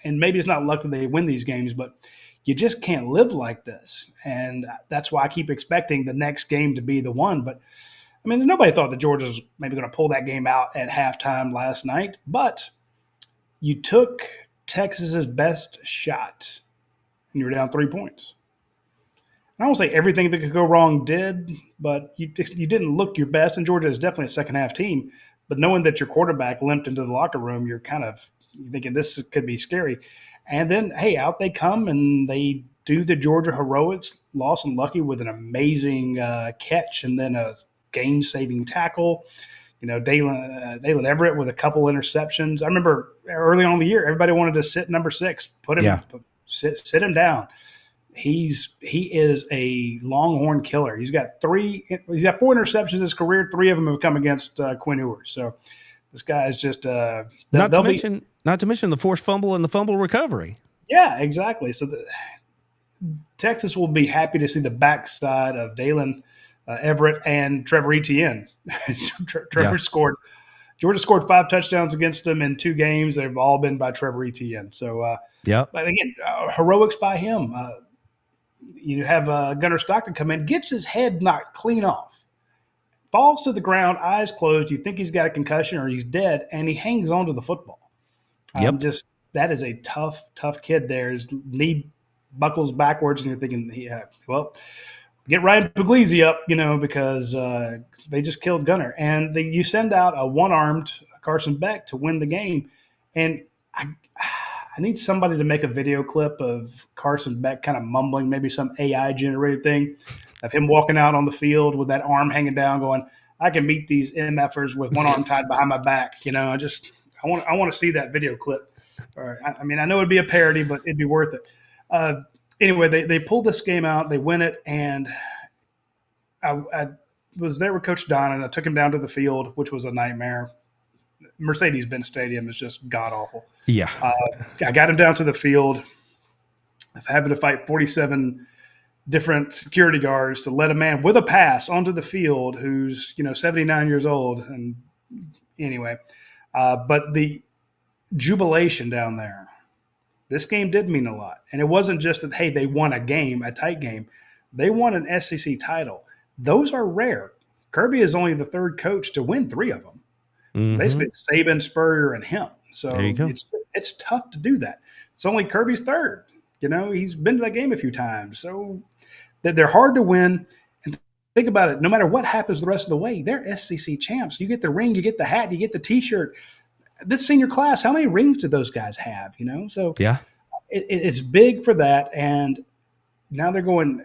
[SPEAKER 6] and maybe it's not luck that they win these games, but you just can't live like this, and that's why I keep expecting the next game to be the one. But I mean, nobody thought that Georgia was maybe going to pull that game out at halftime last night, but you took Texas's best shot, and you were down 3 points. I won't say everything that could go wrong did, but you didn't look your best, and Georgia is definitely a second-half team. But knowing that your quarterback limped into the locker room, you're kind of thinking this could be scary. And then, hey, out they come, and they do the Georgia heroics. Lawson Lucky with an amazing catch and then a game-saving tackle. Dalen Everett with a couple interceptions. I remember early on in the year, everybody wanted to sit number 6, sit him down. He is a Longhorn killer. He's got 4 interceptions in his career. 3 of them have come against Quinn Ewers. So this guy is just
[SPEAKER 3] not to mention the forced fumble and the fumble recovery.
[SPEAKER 6] Yeah, exactly. So Texas will be happy to see the backside of Dalen Everett and Trevor Etienne. Georgia scored 5 touchdowns against them in 2 games. They've all been by Trevor Etienne. So, but again, heroics by him. You have Gunnar Stockton come in, gets his head knocked clean off, falls to the ground, eyes closed. You think he's got a concussion or he's dead, and he hangs on to the football. That is a tough kid there. His knee buckles backwards, and you're thinking, get Ryan Puglisi up, because they just killed Gunnar. And you send out a one-armed Carson Beck to win the game. And I need somebody to make a video clip of Carson Beck kind of mumbling, maybe some AI-generated thing, of him walking out on the field with that arm hanging down going, I can beat these MFers with one arm tied behind my back. I want to see that video clip. I know it'd be a parody, but it'd be worth it. Anyway, they pull this game out, they win it, and I was there with Coach Don, and I took him down to the field, which was a nightmare. Mercedes-Benz Stadium is just god-awful.
[SPEAKER 3] Yeah.
[SPEAKER 6] I got him down to the field, having to fight 47 different security guards to let a man with a pass onto the field who's 79 years old. And anyway, but the jubilation down there, this game did mean a lot. And it wasn't just that, hey, they won a game, a tight game. They won an SEC title. Those are rare. Kirby is only the 3rd coach to win 3 of them. Mm-hmm. Basically, Saban, Spurrier, and him. So it's tough to do that. It's only Kirby's 3rd. He's been to that game a few times. So they're hard to win. And think about it. No matter what happens the rest of the way, they're SEC champs. You get the ring, you get the hat, you get the T-shirt. This senior class, how many rings do those guys have? So it's big for that. And now they're going.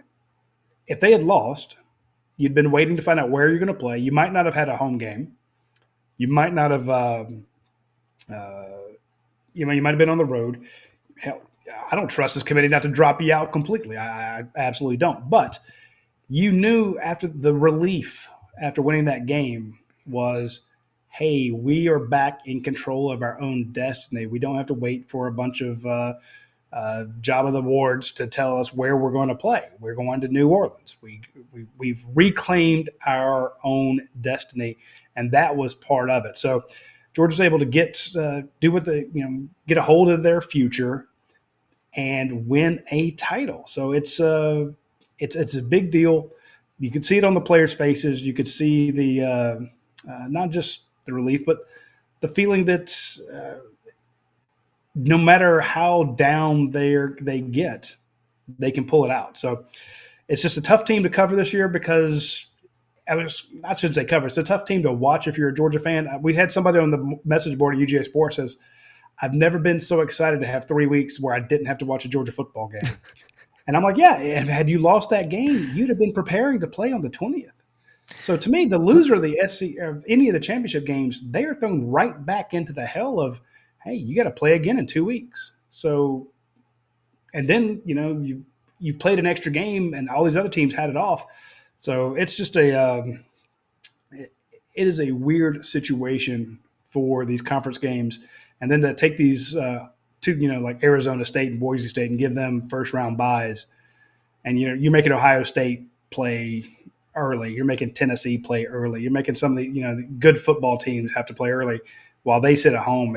[SPEAKER 6] If they had lost, you'd been waiting to find out where you're going to play. You might not have had a home game. You might not have. You might have been on the road. Hell, I don't trust this committee not to drop you out completely. I absolutely don't. But you knew after the relief after winning that game was, hey, we are back in control of our own destiny. We don't have to wait for a bunch of job of the wards to tell us where we're going to play. We're going to New Orleans. We've reclaimed our own destiny, and that was part of it. So Georgia's able to get a hold of their future and win a title. So it's a big deal. You could see it on the players' faces. You could see the not just the relief, but the feeling that no matter how down they get, they can pull it out. So it's just a tough team to cover this year because I shouldn't say cover. It's a tough team to watch if you're a Georgia fan. We had somebody on the message board at UGA Sports says, I've never been so excited to have 3 weeks where I didn't have to watch a Georgia football game. And I'm like, yeah, and had you lost that game, you'd have been preparing to play on the 20th. So to me, the loser of the SC of any of the championship games, they are thrown right back into the hell of, hey, you got to play again in 2 weeks. So, and then, you've played an extra game and all these other teams had it off. So it's just it is a weird situation for these conference games. And then to take these two, like Arizona State and Boise State and give them first round buys. And, you're making Ohio State play early. You're making Tennessee play early. You're making some of the, the good football teams have to play early while they sit at home.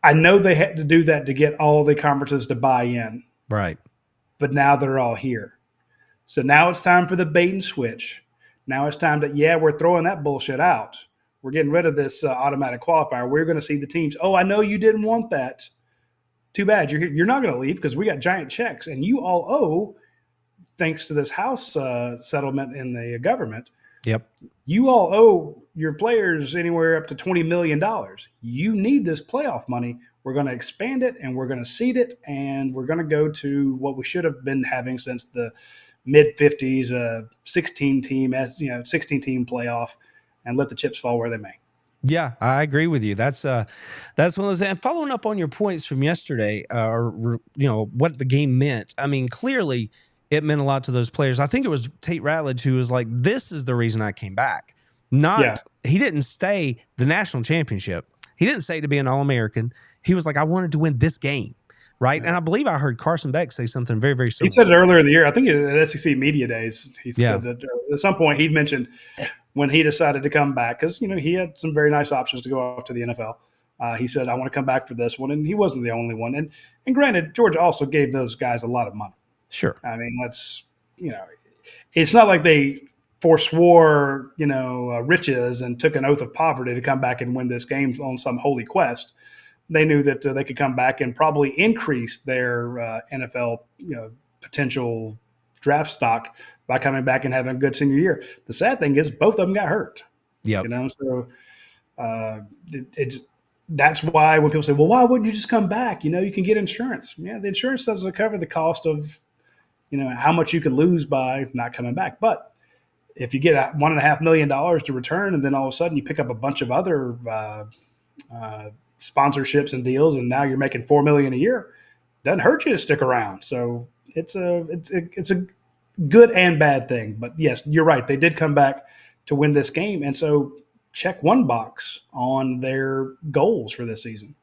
[SPEAKER 6] I know they had to do that to get all the conferences to buy in.
[SPEAKER 3] Right.
[SPEAKER 6] But now they're all here. So now it's time for the bait and switch. Now it's time we're throwing that bullshit out. We're getting rid of this automatic qualifier. We're going to see the teams. Oh, I know you didn't want that. Too bad. You're not going to leave because we got giant checks. And you all owe, thanks to this House settlement in the government,
[SPEAKER 3] Yep.
[SPEAKER 6] you all owe your players anywhere up to $20 million. You need this playoff money. We're going to expand it, and we're going to seed it, and we're going to go to what we should have been having since the mid-50s, 16-team playoff, and let the chips fall where they may.
[SPEAKER 3] Yeah, I agree with you. That's one of those. And following up on your points from yesterday, what the game meant. I mean, clearly it meant a lot to those players. I think it was Tate Ratledge who was like, "This is the reason I came back." He didn't stay the national championship. He didn't say to be an All-American. He was like, I wanted to win this game, right? Yeah. And I believe I heard Carson Beck say something very, very similar.
[SPEAKER 6] He said it earlier in the year. I think at SEC Media Days, he said that at some point he'd mentioned when he decided to come back, because, he had some very nice options to go off to the NFL. He said, I want to come back for this one. And he wasn't the only one. And granted, Georgia also gave those guys a lot of money.
[SPEAKER 3] Sure.
[SPEAKER 6] I mean, it's not like they forswore, riches and took an oath of poverty to come back and win this game on some holy quest. They knew that they could come back and probably increase their NFL, potential draft stock by coming back and having a good senior year. The sad thing is both of them got hurt.
[SPEAKER 3] Yeah.
[SPEAKER 6] So that's why when people say, well, why wouldn't you just come back? You can get insurance. Yeah, the insurance doesn't cover the cost of, how much you could lose by not coming back. But if you get $1.5 million to return, and then all of a sudden you pick up a bunch of other sponsorships and deals, and now you're making $4 million a year, doesn't hurt you to stick around. So it's a good and bad thing. But yes, you're right. They did come back to win this game, and so check one box on their goals for this season.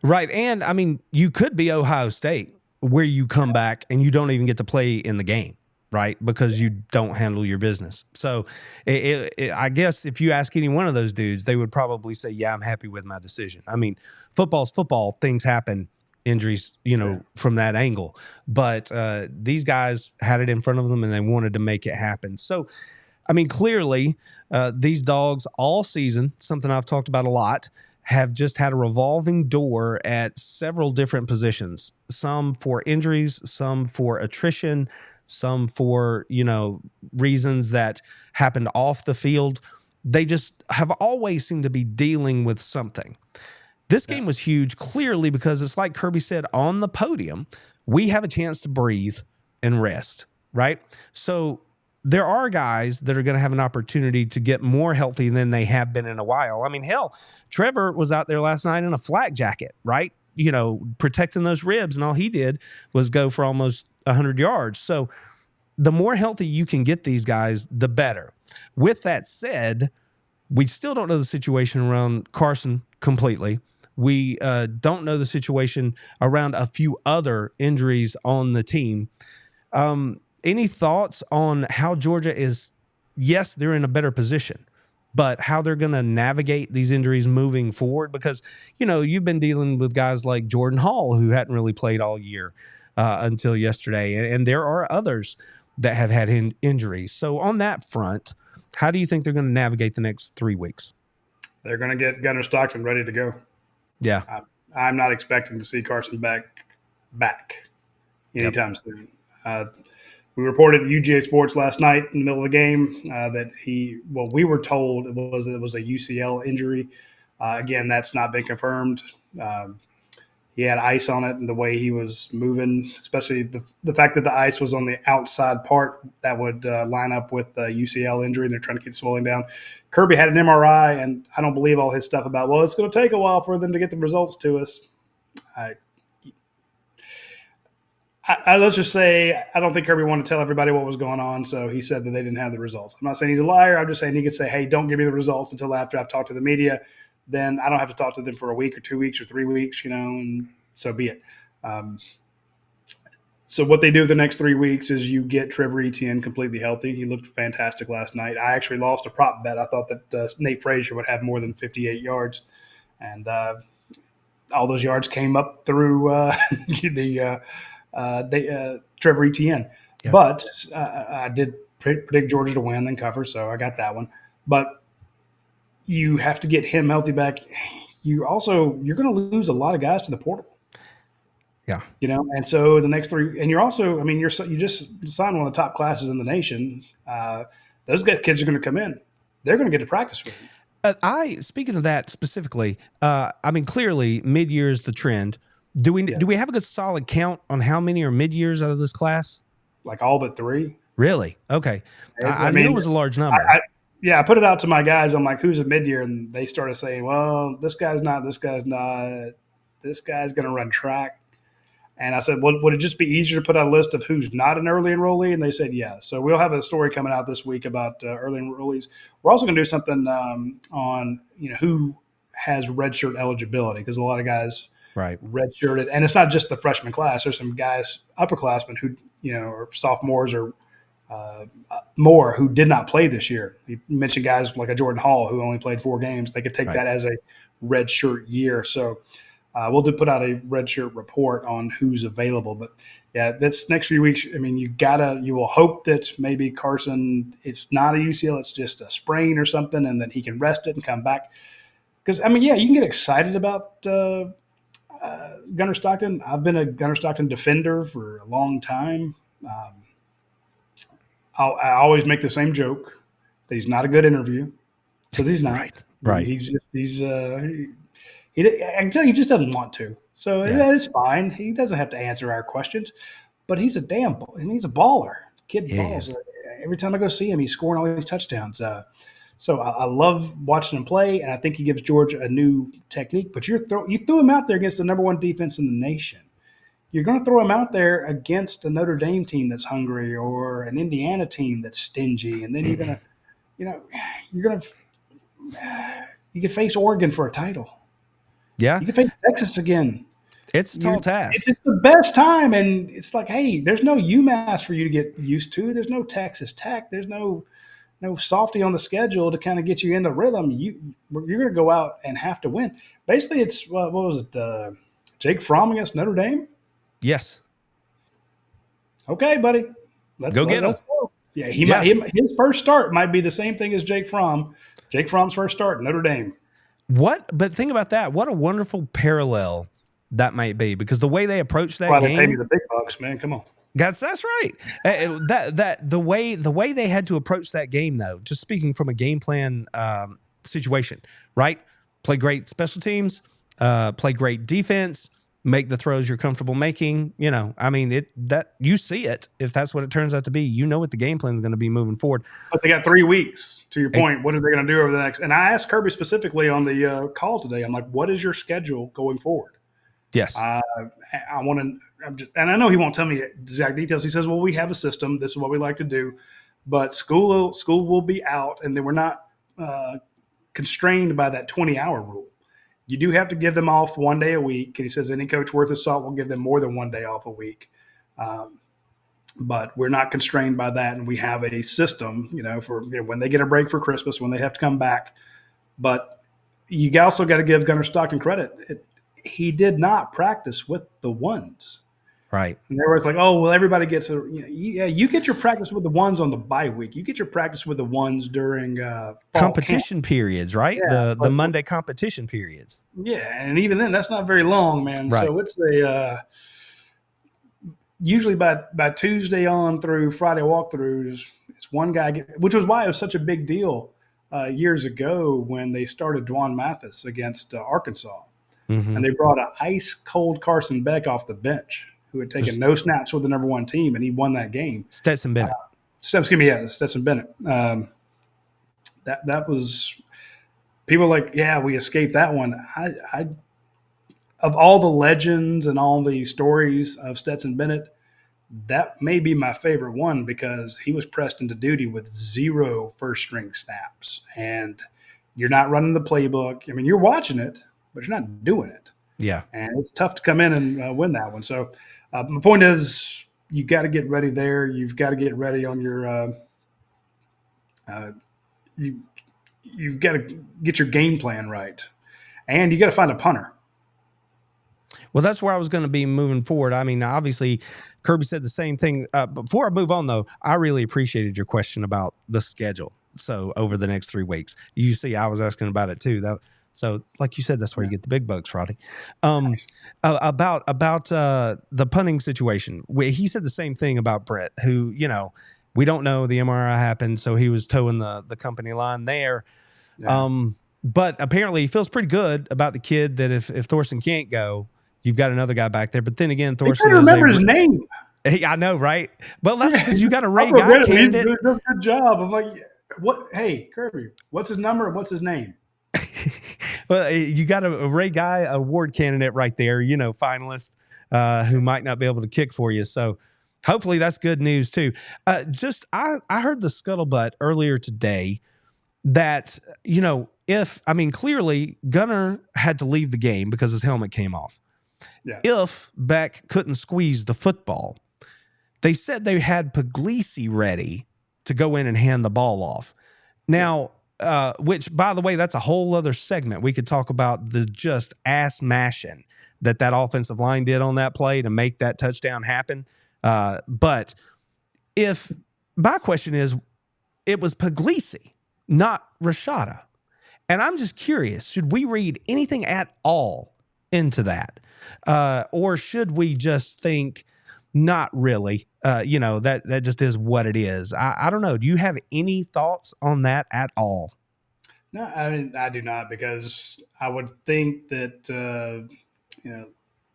[SPEAKER 3] Right, and I mean, you could be Ohio State, where you come back and you don't even get to play in the game. Right, because you don't handle your business. So I guess if you ask any one of those dudes, they would probably say, yeah, I'm happy with my decision. I mean, football's football. Things happen, injuries, from that angle. But these guys had it in front of them, and they wanted to make it happen. So, I mean, clearly, these dogs all season, something I've talked about a lot, have just had a revolving door at several different positions, some for injuries, some for attrition, some for, reasons that happened off the field. They just have always seemed to be dealing with something. This game was huge, clearly, because it's like Kirby said on the podium, we have a chance to breathe and rest, right? So there are guys that are going to have an opportunity to get more healthy than they have been in a while. I mean, hell, Trevor was out there last night in a flak jacket, right? Protecting those ribs, and all he did was go for almost 100 yards. So the more healthy you can get these guys, the better. With that said, we still don't know the situation around Carson completely. We don't know the situation around a few other injuries on the team. Any thoughts on how Georgia is? Yes, they're in a better position, but how they're going to navigate these injuries moving forward? Because, you've been dealing with guys like Jordan Hall, who hadn't really played all year until yesterday. And there are others that have had injuries. So on that front, how do you think they're going to navigate the next 3 weeks?
[SPEAKER 6] They're going to get Gunnar Stockton ready to go.
[SPEAKER 3] Yeah.
[SPEAKER 6] I'm not expecting to see Carson back anytime soon. We reported at UGA Sports last night in the middle of the game that we were told it was a UCL injury. Again, that's not been confirmed. He had ice on it, and the way he was moving, especially the fact that the ice was on the outside part, that would line up with the UCL injury, and they're trying to keep swelling down. Kirby had an MRI, and I don't believe all his stuff about, well, it's going to take a while for them to get the results to us. Let's just say I don't think Kirby wanted to tell everybody what was going on, so he said that they didn't have the results. I'm not saying he's a liar. I'm just saying he could say, hey, don't give me the results until after I've talked to the media. Then I don't have to talk to them for a week or 2 weeks or 3 weeks, and so be it. So what they do the next 3 weeks is you get Trevor Etienne completely healthy. He looked fantastic last night. I actually lost a prop bet. I thought that Nate Frazier would have more than 58 yards, and all those yards came up through Trevor Etienne. Yep. But I did predict Georgia to win and cover, so I got that one. But you have to get him healthy back. You're going to lose a lot of guys to the portal.
[SPEAKER 3] Yeah.
[SPEAKER 6] And so the next three, and you're also, you just signed one of the top classes in the nation. Those kids are going to come in. They're going to get to practice with you.
[SPEAKER 3] Speaking of that specifically, clearly mid-year is the trend. Do we have a good solid count on how many are mid-years out of this class?
[SPEAKER 6] Like all but 3.
[SPEAKER 3] Really? Okay. I knew it was a large number.
[SPEAKER 6] I put it out to my guys. I'm like, who's a mid-year? And they started saying, well, this guy's not, this guy's not, this guy's going to run track. And I said, well, would it just be easier to put out a list of who's not an early enrollee? And they said, yeah. So we'll have a story coming out this week about early enrollees. We're also going to do something on, who has redshirt eligibility, because a lot of guys redshirted. And it's not just the freshman class. There's some guys, upperclassmen who, or sophomores or more who did not play this year. You mentioned guys like a Jordan Hall who only played 4 games. They could take that as a red shirt year. So we'll put out a red shirt report on who's available. But yeah, this next few weeks, you will hope that maybe Carson, it's not a UCL, it's just a sprain or something, and that he can rest it and come back. Because, you can get excited about Gunnar Stockton. I've been a Gunnar Stockton defender for a long time. I always make the same joke that he's not a good interview, because he's not. Right. I can tell you, he just doesn't want to. So that is fine. He doesn't have to answer our questions, but he's a baller. Kid balls. Every time I go see him, he's scoring all these touchdowns. So I love watching him play, and I think he gives Georgia a new technique. But you threw him out there against the number 1 defense in the nation. You're going to throw him out there against a Notre Dame team that's hungry, or an Indiana team that's stingy, and then you can face Oregon for a title.
[SPEAKER 3] Yeah,
[SPEAKER 6] you can face Texas again.
[SPEAKER 3] It's a tall task.
[SPEAKER 6] It's the best time, and it's like, hey, there's no UMass for you to get used to. There's no Texas Tech. There's no softy on the schedule to kind of get you into rhythm. You're going to go out and have to win. Basically, it's what was it? Jake Fromm against Notre Dame.
[SPEAKER 3] Yes.
[SPEAKER 6] Okay, buddy. Let's
[SPEAKER 3] get him.
[SPEAKER 6] Go. Yeah, his first start might be the same thing as Jake Fromm. Jake Fromm's first start, Notre Dame.
[SPEAKER 3] But think about that. What a wonderful parallel that might be, because the way they approach that game.
[SPEAKER 6] They pay me the big bucks, man. Come on.
[SPEAKER 3] That's right. The way they had to approach that game, though, just speaking from a game plan situation, right? Play great special teams, play great defense, make the throws you're comfortable making. You see it. If that's what it turns out to be, what the game plan is going to be moving forward. But
[SPEAKER 6] they got 3 weeks, to your point. What are they going to do over the next? And I asked Kirby specifically on the call today. I'm like, what is your schedule going forward?
[SPEAKER 3] Yes.
[SPEAKER 6] I want to, and I know he won't tell me exact details. He says, well, we have a system. This is what we like to do, but school will be out, and then we're not constrained by that 20-hour rule. You do have to give them off 1 day a week. And he says any coach worth his salt will give them more than 1 day off a week. But we're not constrained by that. And we have a system, for when they get a break for Christmas, when they have to come back. But you also got to give Gunnar Stockton credit. He did not practice with the ones.
[SPEAKER 3] Right.
[SPEAKER 6] And everyone's like, oh, well, everybody gets you get your practice with the ones on the bye week. You get your practice with the ones during
[SPEAKER 3] competition periods, right? Yeah, the Monday competition periods.
[SPEAKER 6] Yeah, and even then, that's not very long, man. Right. So it's usually by Tuesday on through Friday walkthroughs, it's one guy, which was why it was such a big deal years ago when they started Dwan Mathis against Arkansas.
[SPEAKER 3] Mm-hmm.
[SPEAKER 6] And they brought an ice cold Carson Beck off the bench who had taken no snaps with the number one team, and he won that game.
[SPEAKER 3] Stetson Bennett.
[SPEAKER 6] Stetson Bennett. That was people like, yeah, we escaped that one. I of all the legends and all the stories of Stetson Bennett, that may be my favorite one because he was pressed into duty with 0 first string snaps, and you're not running the playbook. I mean, you're watching it, but you're not doing it.
[SPEAKER 3] Yeah. And
[SPEAKER 6] it's tough to come in and win that one. So my point is you got to get ready there. You've got to get ready on your you've got to get your game plan right. And you got to find a punter.
[SPEAKER 3] Well, that's where I was going to be moving forward. I mean, obviously, Kirby said the same thing. Before I move on, though, I really appreciated your question about the schedule. So over the next 3 weeks, you see, I was asking about it too. So, like you said, that's where you get the big bucks, Roddy. About the punting situation, he said the same thing about Brett, who, you know, we don't know, the MRI happened, so he was towing the company line there. Yeah. But apparently, he feels pretty good about the kid that if Thorson can't go, you've got another guy back there. But then again, Thorson.
[SPEAKER 6] I can't remember his name.
[SPEAKER 3] I know, right? Well, that's because you got a Ray Guy candidate.
[SPEAKER 6] He does a good job. I'm like, what? Hey, Kirby, what's his number and what's his name?
[SPEAKER 3] Well, you got a Ray Guy award candidate right there, you know, finalist who might not be able to kick for you. So hopefully that's good news too. I heard the scuttlebutt earlier today that, you know, clearly Gunner had to leave the game because his helmet came off. Yeah. If Beck couldn't squeeze the football, they said they had Puglisi ready to go in and hand the ball off. Now, which, by the way, that's a whole other segment. We could talk about the just ass mashing that offensive line did on that play to make that touchdown happen. But if my question is, it was Puglisi, not Rashada. And I'm just curious, should we read anything at all into that? Or should we just think, not really, that just is what it is? I don't know. Do you have any thoughts on that at all?
[SPEAKER 6] No, I mean, I do not, because I would think that,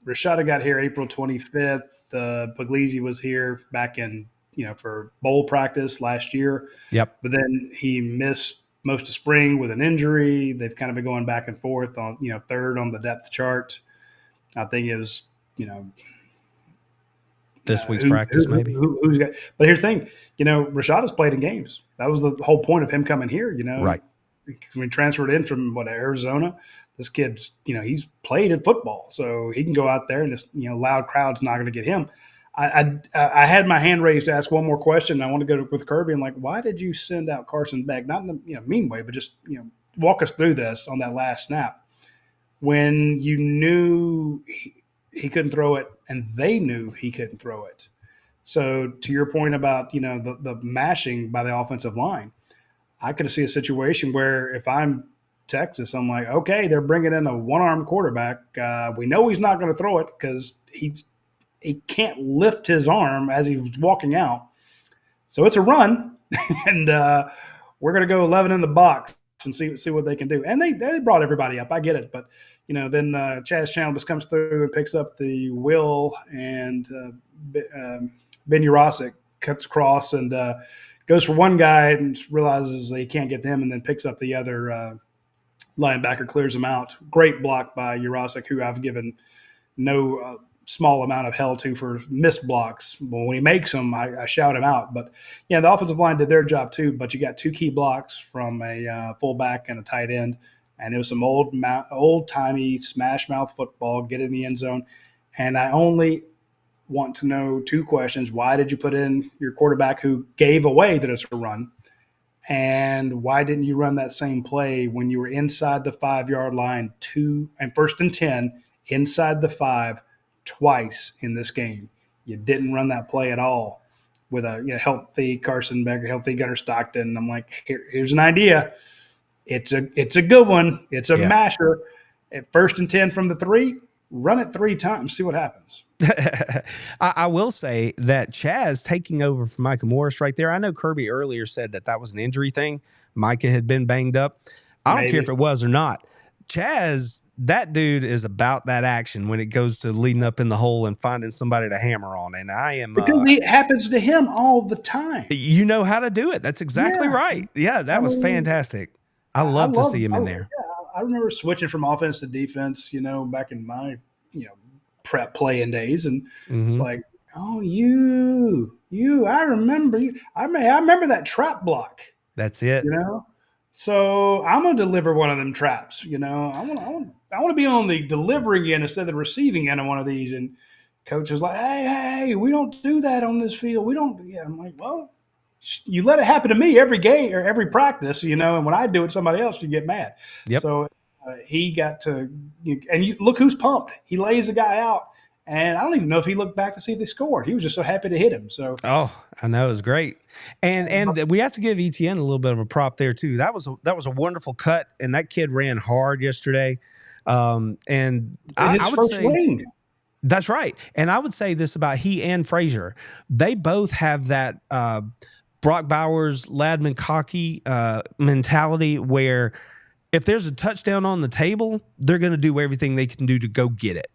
[SPEAKER 6] Rashada got here April 25th. Puglisi was here back in, for bowl practice last year.
[SPEAKER 3] Yep.
[SPEAKER 6] But then he missed most of spring with an injury. They've kind of been going back and forth on, third on the depth chart. I think it was,
[SPEAKER 3] this week's practice, maybe.
[SPEAKER 6] Who's got? But here's the thing, Rashada's played in games. That was the whole point of him coming here.
[SPEAKER 3] Right.
[SPEAKER 6] When he transferred in from Arizona, this kid's, he's played in football, so he can go out there and just, loud crowd's not going to get him. I had my hand raised to ask one more question. I want to go with Kirby and why did you send out Carson Beck? Not in a mean way, but just walk us through this on that last snap when you knew he couldn't throw it and they knew he couldn't throw it. So to your point about the mashing by the offensive line, I could see a situation where if I'm Texas, I'm like, okay, they're bringing in a one-armed quarterback. We know he's not going to throw it because he can't lift his arm as he was walking out. So it's a run, and we're going to go 11 in the box and see what they can do. And they brought everybody up. I get it. But, then Chaz Chandler comes through and picks up the will, and Ben Urosic cuts across and goes for one guy and realizes he can't get them, and then picks up the other linebacker, clears him out. Great block by Urosic, who I've given no small amount of hell to for missed blocks. But when he makes them, I shout him out. But, the offensive line did their job too. But you got 2 key blocks from a fullback and a tight end. And it was some old-timey smash-mouth football, get in the end zone. And I only want to know 2 questions. Why did you put in your quarterback who gave away that it's a run? And why didn't you run that same play when you were inside the 5-yard line, 1st and 10, inside the 5, twice in this game? You didn't run that play at all with a healthy Carson Beck, healthy Gunner Stockton. I'm like, here's an idea. It's a good one. It's a masher. At 1st and 10 from the 3, run it 3 times, see what happens.
[SPEAKER 3] I will say that Chaz taking over from Micah Morris right there. I know Kirby earlier said that was an injury thing. Micah had been banged up. I don't care if it was or not. Chaz, that dude is about that action when it goes to leading up in the hole and finding somebody to hammer on. And I am
[SPEAKER 6] because it happens to him all the time.
[SPEAKER 3] You know how to do it. That's exactly right. Yeah, that was fantastic. I love to see him in there.
[SPEAKER 6] Yeah, I remember switching from offense to defense, back in my, prep playing days. And it's like, oh, I remember you. I remember that trap block.
[SPEAKER 3] That's it.
[SPEAKER 6] So I'm gonna deliver one of them traps. I want to be on the delivering end instead of the receiving end of one of these. And coach was like, hey, we don't do that on this field. We don't. Yeah, I'm like, well, you let it happen to me every game or every practice, and when I do it, somebody else, you get mad.
[SPEAKER 3] Yep.
[SPEAKER 6] So he got to, and look who's pumped. He lays the guy out. And I don't even know if he looked back to see if they scored. He was just so happy to hit him. So,
[SPEAKER 3] I know, it was great, and we have to give ETN a little bit of a prop there too. That was a wonderful cut, and that kid ran hard yesterday. And I would say
[SPEAKER 6] wing.
[SPEAKER 3] That's right. And I would say this about he and Frazier. They both have that Brock Bowers, Ladman cocky mentality where if there's a touchdown on the table, they're going to do everything they can do to go get it.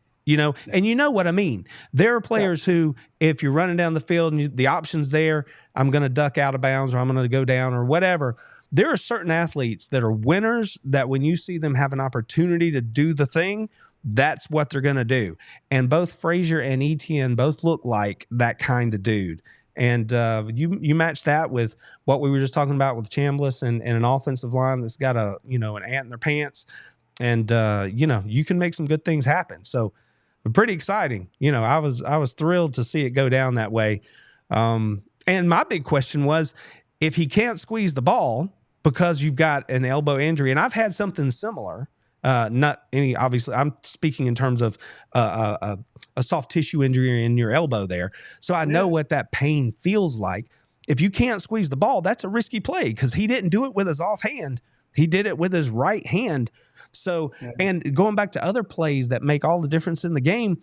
[SPEAKER 3] And you know what I mean? There are players who, if you're running down the field and the option's there, I'm going to duck out of bounds or I'm going to go down or whatever. There are certain athletes that are winners that when you see them have an opportunity to do the thing, that's what they're going to do. And both Frazier and Etienne both look like that kind of dude. And you match that with what we were just talking about with Chambliss and an offensive line that's got an ant in their pants. And, you can make some good things happen. So, pretty exciting. I was thrilled to see it go down that way. And my big question was, if he can't squeeze the ball because you've got an elbow injury, and I've had something similar, not any, obviously, I'm speaking in terms of a soft tissue injury in your elbow there. So I know what that pain feels like. If you can't squeeze the ball, that's a risky play because he didn't do it with his offhand. He did it with his right hand. So, and going back to other plays that make all the difference in the game,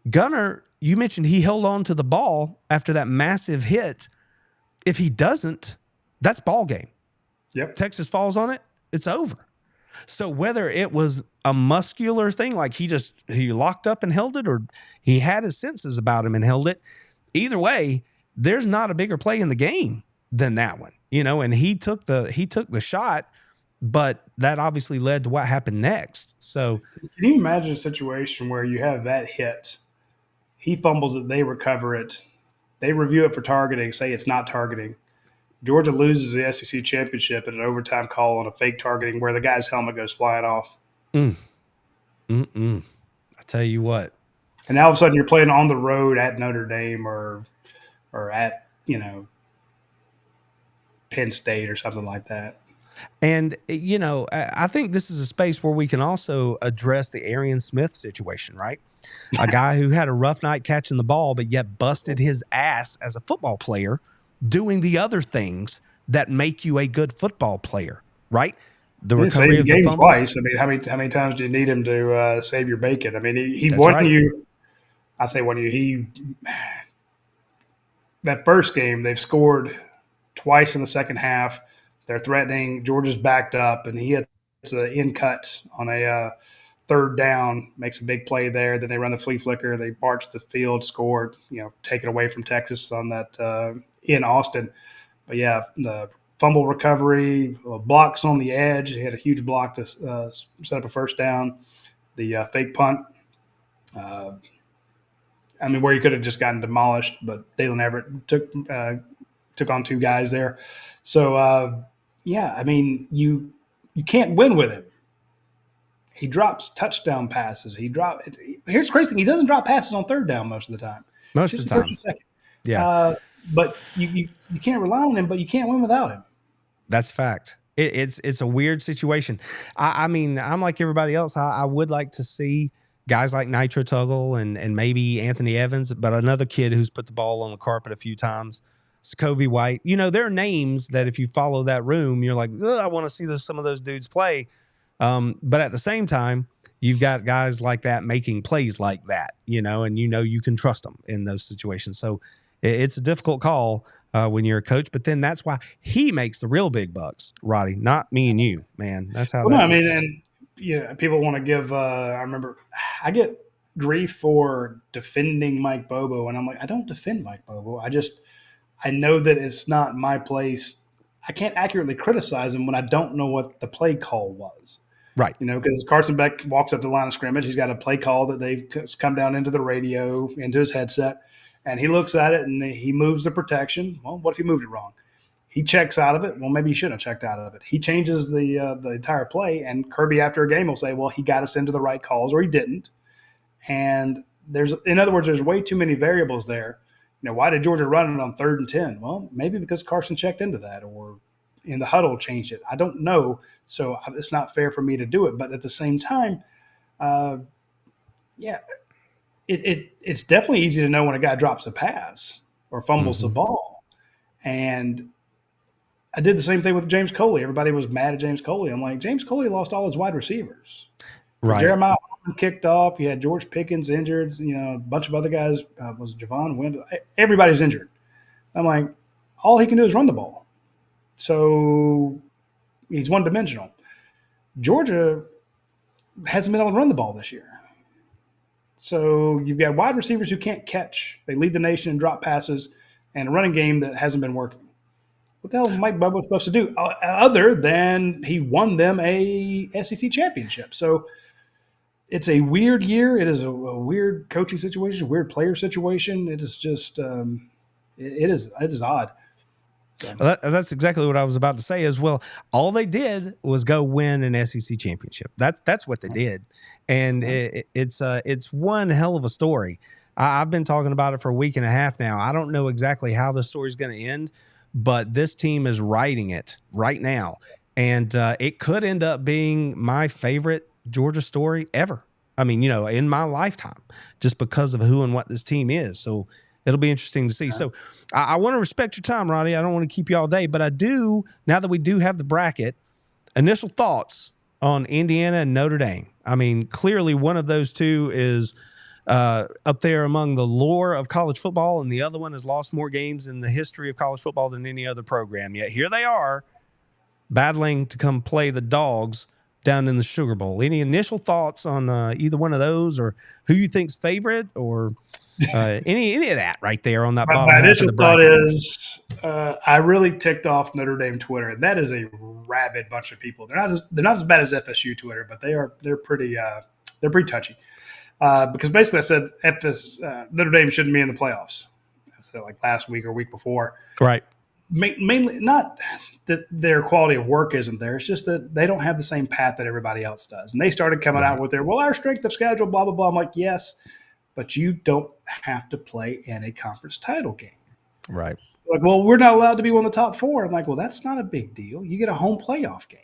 [SPEAKER 3] Gunner, you mentioned he held on to the ball after that massive hit. If he doesn't, that's ball game.
[SPEAKER 6] Yep.
[SPEAKER 3] Texas falls on it, it's over. So whether it was a muscular thing, like he locked up and held it, or he had his senses about him and held it, either way, there's not a bigger play in the game than that one, and he took the shot. But that obviously led to what happened next. So
[SPEAKER 6] can you imagine a situation where you have that hit, he fumbles it, they recover it, they review it for targeting, say it's not targeting. Georgia loses the SEC championship in an overtime call on a fake targeting where the guy's helmet goes flying off.
[SPEAKER 3] I tell you what.
[SPEAKER 6] And now all of a sudden you're playing on the road at Notre Dame or at, Penn State or something like that.
[SPEAKER 3] And, I think this is a space where we can also address the Arian Smith situation, right? A guy who had a rough night catching the ball, but yet busted his ass as a football player doing the other things that make you a good football player, right? The recovery of the fumble.
[SPEAKER 6] Twice. I mean, how many times do you need him to save your bacon? I mean, he won you. I say won you. That first game, they've scored twice in the second half. They're threatening. Georgia's backed up, and he hits an in cut on a third down, makes a big play there. Then they run the flea flicker. They march the field, scored, take it away from Texas on that in Austin. But, yeah, the fumble recovery, blocks on the edge. He had a huge block to set up a first down. The fake punt. Where he could have just gotten demolished, but Dalen Everett took on 2 guys there. So, you can't win with him. He drops touchdown passes. Here's the crazy thing. He doesn't drop passes on third down most of the time.
[SPEAKER 3] Most of the time.
[SPEAKER 6] Yeah. But you can't rely on him, but you can't win without him.
[SPEAKER 3] That's fact. It's a weird situation. I'm like everybody else. I would like to see guys like Nitro Tuggle and maybe Anthony Evans, but another kid who's put the ball on the carpet a few times. Scovey White, there are names that if you follow that room, you're like, I want to see some of those dudes play. But at the same time, you've got guys like that making plays like that, and you can trust them in those situations. So it's a difficult call when you're a coach, but then that's why he makes the real big bucks, Roddy, not me and you, man. That's how
[SPEAKER 6] Well,
[SPEAKER 3] that
[SPEAKER 6] no, I
[SPEAKER 3] gets
[SPEAKER 6] mean,
[SPEAKER 3] done.
[SPEAKER 6] and people want to give. I remember I get grief for defending Mike Bobo, and I'm like, I don't defend Mike Bobo. I know that it's not my place. I can't accurately criticize him when I don't know what the play call was.
[SPEAKER 3] Right.
[SPEAKER 6] Because Carson Beck walks up the line of scrimmage. He's got a play call that they've come down into the radio, into his headset, and he looks at it and he moves the protection. Well, what if he moved it wrong? He checks out of it. Well, maybe he shouldn't have checked out of it. He changes the entire play, and Kirby after a game will say, well, he got us into the right calls or he didn't. And in other words, there's way too many variables there. Why did Georgia run it on 3rd and 10? Well, maybe because Carson checked into that or in the huddle changed it. I don't know. So it's not fair for me to do it. But at the same time, it's definitely easy to know when a guy drops a pass or fumbles the ball. And I did the same thing with James Coley. Everybody was mad at James Coley. I'm like, James Coley lost all his wide receivers.
[SPEAKER 3] Right.
[SPEAKER 6] Jeremiah kicked off. You had George Pickens injured. A bunch of other guys. Was Javon Wendell? Everybody's injured. I'm like, all he can do is run the ball. So he's one-dimensional. Georgia hasn't been able to run the ball this year. So you've got wide receivers who can't catch. They lead the nation in drop passes and a running game that hasn't been working. What the hell is Mike Bobo supposed to do other than he won them a SEC championship? So it's a weird year. It is a weird coaching situation, weird player situation. It is just it is odd.
[SPEAKER 3] Well, that's exactly what I was about to say as well. All they did was go win an SEC championship. That's what they did, and it's one hell of a story. I've been talking about it for a week and a half now. I don't know exactly how the story's going to end, but this team is writing it right now, and it could end up being my favorite Georgia story ever. I mean, in my lifetime, just because of who and what this team is. So it'll be interesting to see. So I want to respect your time, Roddy. I don't want to keep you all day, but I do, now that we do have the bracket, initial thoughts on Indiana and Notre Dame. I mean, clearly one of those two is up there among the lore of college football, and the other one has lost more games in the history of college football than any other program. Yet here they are battling to come play the Dogs down in the Sugar Bowl. Any initial thoughts on either one of those, or who you think's favorite, or any of that right there on that bottom
[SPEAKER 6] my
[SPEAKER 3] half
[SPEAKER 6] initial
[SPEAKER 3] of the
[SPEAKER 6] thought
[SPEAKER 3] bracket?
[SPEAKER 6] is I really ticked off Notre Dame Twitter, and that is a rabid bunch of people. They're not as bad as FSU Twitter, but they're pretty touchy because basically I said Notre Dame shouldn't be in the playoffs. I said like last week or week before,
[SPEAKER 3] Right.
[SPEAKER 6] Mainly not that their quality of work isn't there. It's just that they don't have the same path that everybody else does. And they started coming out with our strength of schedule, blah, blah, blah. I'm like, yes, but you don't have to play in a conference title game.
[SPEAKER 3] Right.
[SPEAKER 6] Like, well, we're not allowed to be one of the top 4. I'm like, well, that's not a big deal. You get a home playoff game.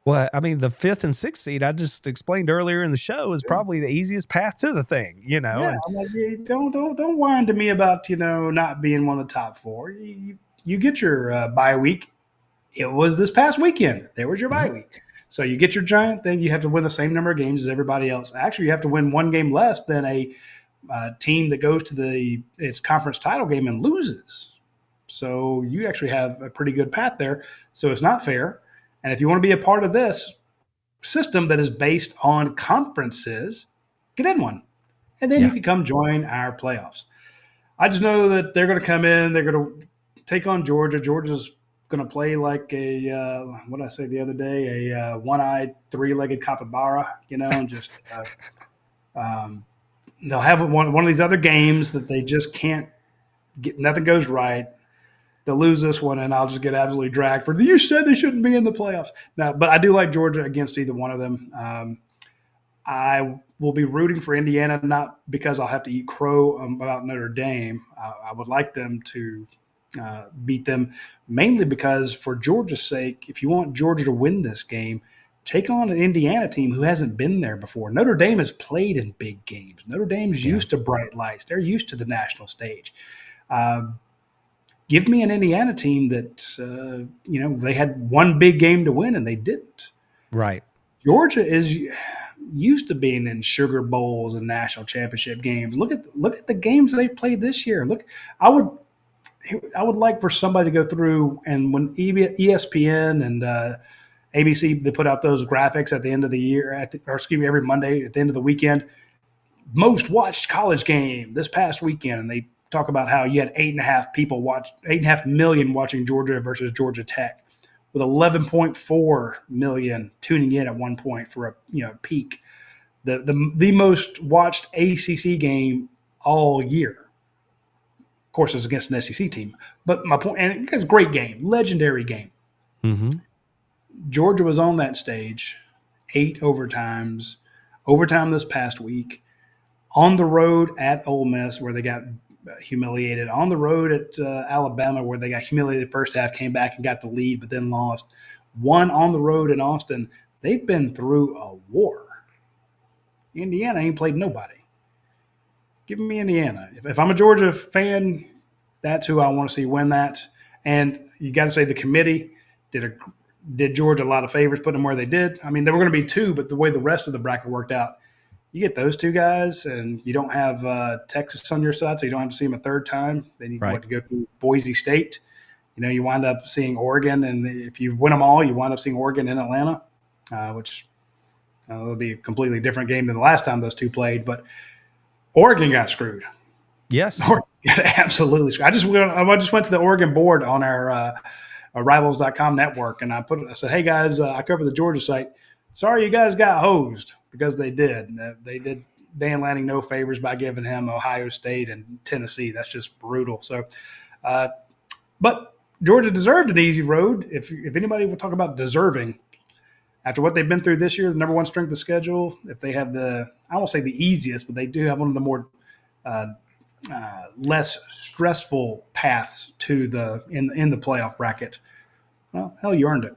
[SPEAKER 3] Well, I mean, the 5th and 6th seed I just explained earlier in the show is probably the easiest path to the thing,
[SPEAKER 6] Yeah, I'm like, don't whine to me about not being one of the top 4. You get your bye week. It was this past weekend. There was your bye week. So you get your giant thing. You have to win the same number of games as everybody else. Actually, you have to win one game less than a team that goes to its conference title game and loses. So you actually have a pretty good path there. So it's not fair. And if you want to be a part of this system that is based on conferences, get in one. And then you can come join our playoffs. I just know that they're going to come in. They're going to take on Georgia. Georgia's going to play like what did I say the other day? A one-eyed, three-legged capybara, and just they'll have one of these other games that they just can't get. Nothing goes right. They'll lose this one, and I'll just get absolutely dragged for, you said they shouldn't be in the playoffs. No, but I do like Georgia against either one of them. I will be rooting for Indiana, not because I'll have to eat crow about Notre Dame. I would like them to beat them, mainly because for Georgia's sake, if you want Georgia to win this game, take on an Indiana team who hasn't been there before. Notre Dame has played in big games. Notre Dame's used to bright lights. They're used to the national stage. Give me an Indiana team that, they had one big game to win and they didn't.
[SPEAKER 3] Right.
[SPEAKER 6] Georgia is, used to being in Sugar Bowls and national championship games. Look at the games they've played this year. Look, I would like for somebody to go through, and when ESPN and ABC, they put out those graphics at the end of the year, every Monday at the end of the weekend, most watched college game this past weekend, and they talk about how you had 8.5 million watching Georgia versus Georgia Tech, with 11.4 million tuning in at one point for a peak, the most watched ACC game all year. Of course, it was against an SEC team, but my point, and it's a great game, legendary game.
[SPEAKER 3] Mm-hmm.
[SPEAKER 6] Georgia was on that stage, 8 overtimes, overtime this past week, on the road at Ole Miss where they got humiliated, on the road at Alabama where they got humiliated first half, came back and got the lead but then lost, one on the road in Austin. They've been through a war. Indiana ain't played nobody. Give me Indiana. If I'm a Georgia fan, that's who I want to see win that. And you got to say the committee did Georgia a lot of favors, putting them where they did. I mean, there were going to be 2, but the way the rest of the bracket worked out, you get those 2 guys, and you don't have Texas on your side, so you don't have to see them a third time. Then you have to go through Boise State. You wind up seeing Oregon, and if you win them all, you wind up seeing Oregon in Atlanta, which will be a completely different game than the last time those 2 played. But Oregon got screwed.
[SPEAKER 3] Yes,
[SPEAKER 6] Oregon got absolutely screwed. I just went to the Oregon board on our Rivals.com network, and I said, "Hey guys, I cover the Georgia site. Sorry, you guys got hosed," because they did. They did Dan Lanning no favors by giving him Ohio State and Tennessee. That's just brutal. So, but Georgia deserved an easy road. If anybody will talk about deserving, after what they've been through this year, the number 1 strength of schedule, if they have I won't say the easiest, but they do have one of the more less stressful paths to in the playoff bracket. Well, hell, you earned it.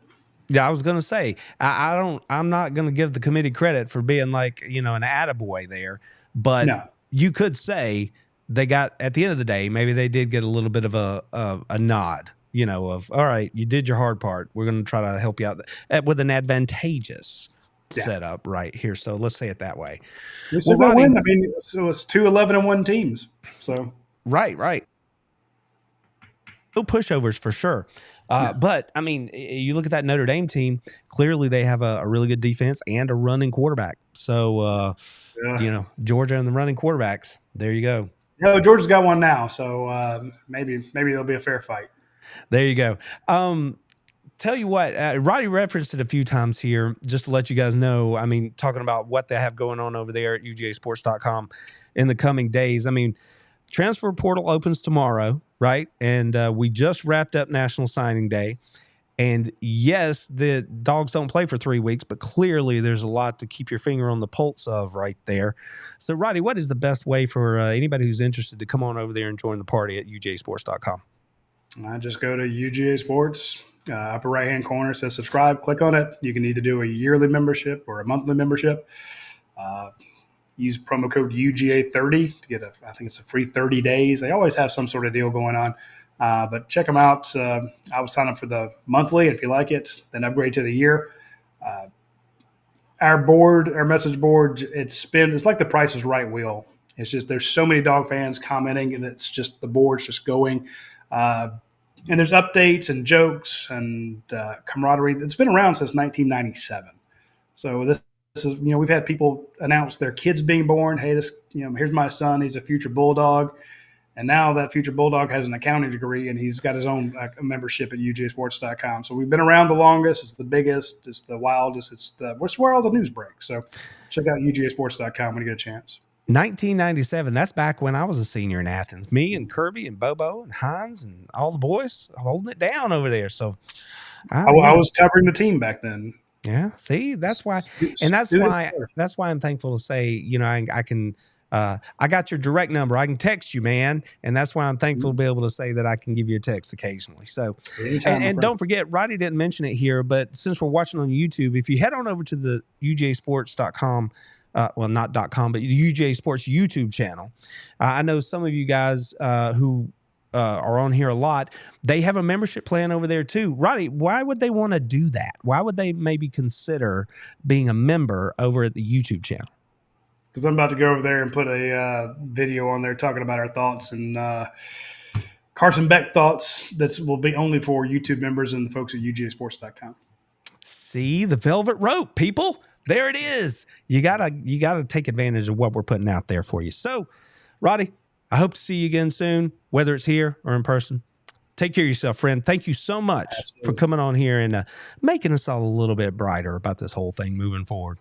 [SPEAKER 3] Yeah, I was going to say, I'm not going to give the committee credit for being like, an attaboy there, but you could say they got, at the end of the day, maybe they did get a little bit of a nod, of, all right, you did your hard part. We're going to try to help you out with an advantageous setup right here. So let's say it that way.
[SPEAKER 6] Rodney, I mean, so it's 2 11-1 teams. So
[SPEAKER 3] right. No pushovers for sure. But I mean, you look at that Notre Dame team, clearly they have a really good defense and a running quarterback. So, Georgia and the running quarterbacks, there you go.
[SPEAKER 6] Georgia's got one now. So maybe there'll be a fair fight.
[SPEAKER 3] There you go. Tell you what, Roddy referenced it a few times here, just to let you guys know. I mean, talking about what they have going on over there at UGAsports.com in the coming days. I mean, transfer portal opens tomorrow, right? And we just wrapped up National Signing Day. And yes, the Dogs don't play for 3 weeks, but clearly there's a lot to keep your finger on the pulse of right there. So, Roddy, what is the best way for anybody who's interested to come on over there and join the party at UGAsports.com?
[SPEAKER 6] I just go to UGA Sports. Upper right-hand corner says subscribe. Click on it. You can either do a yearly membership or a monthly membership. Use promo code UGA30 to get I think it's a free 30 days. They always have some sort of deal going on. But check them out. I would sign up for the monthly. If you like it, then upgrade to the year. Our message board, it's like the Price is Right wheel. It's just there's so many dog fans commenting, and it's just the board's just going. And there's updates and jokes and camaraderie that's been around since 1997. So this is, we've had people announce their kids being born. Hey, here's my son. He's a future Bulldog. And now that future Bulldog has an accounting degree, and he's got his own membership at UGAsports.com. So we've been around the longest. It's the biggest. It's the wildest. It's where all the news breaks. So check out UGAsports.com when you get a chance.
[SPEAKER 3] 1997. That's back when I was a senior in Athens. Me and Kirby and Bobo and Hines and all the boys holding it down over there. So
[SPEAKER 6] I was covering the team back then.
[SPEAKER 3] Yeah. See, that's why, and that's why I'm thankful to say, I can. I got your direct number. I can text you, man, and that's why I'm thankful to be able to say that I can give you a text occasionally. So, and don't forget, Roddy didn't mention it here, but since we're watching on YouTube, if you head on over to the UGAsports.com. Well, not .com, but the UGA Sports YouTube channel. I know some of you guys who are on here a lot, they have a membership plan over there too. Roddy, why would they want to do that? Why would they maybe consider being a member over at the YouTube channel?
[SPEAKER 6] Because I'm about to go over there and put a video on there talking about our thoughts and Carson Beck thoughts that will be only for YouTube members and the folks at UGAsports.com.
[SPEAKER 3] See the velvet rope, people. There it is. You gotta take advantage of what we're putting out there for you. So, Roddy, I hope to see you again soon, whether it's here or in person. Take care of yourself, friend. Thank you so much for coming on here and making us all a little bit brighter about this whole thing moving forward.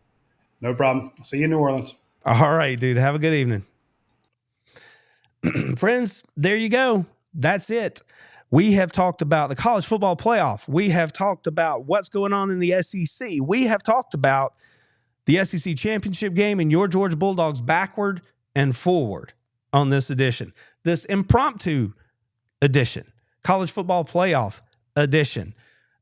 [SPEAKER 6] No problem. I'll see you in New Orleans.
[SPEAKER 3] All right, dude. Have a good evening. Friends, there you go. That's it. We have talked about the college football playoff. We have talked about what's going on in the SEC. We have talked about the SEC championship game and your Georgia Bulldogs backward and forward on this edition, this impromptu edition, college football playoff edition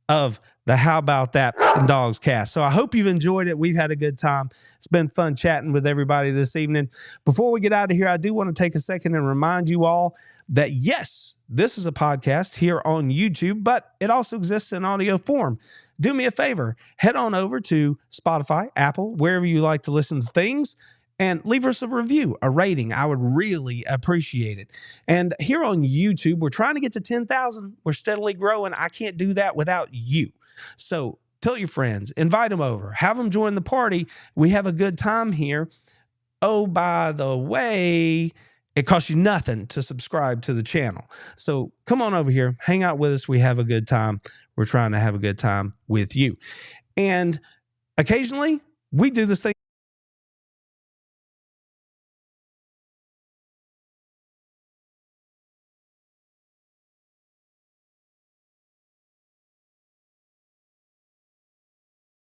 [SPEAKER 3] of the How About That Dogs cast. So I hope you've enjoyed it. We've had a good time. It's been fun chatting with everybody this evening. Before we get out of here, I do want to take a second and remind you all that, yes, this is a podcast here on YouTube, but it also exists in audio form. Do me a favor, head on over to Spotify, Apple, wherever you like to listen to things, and leave us a review, a rating. I would really appreciate it. And here on YouTube, we're trying to get to 10,000. We're steadily growing. I can't do that without you. So tell your friends, invite them over, have them join the party. We have a good time here. Oh, by the way, it costs you nothing to subscribe to the channel. So come on over here, hang out with us. We have a good time. We're trying to have a good time with you. And occasionally we do this thing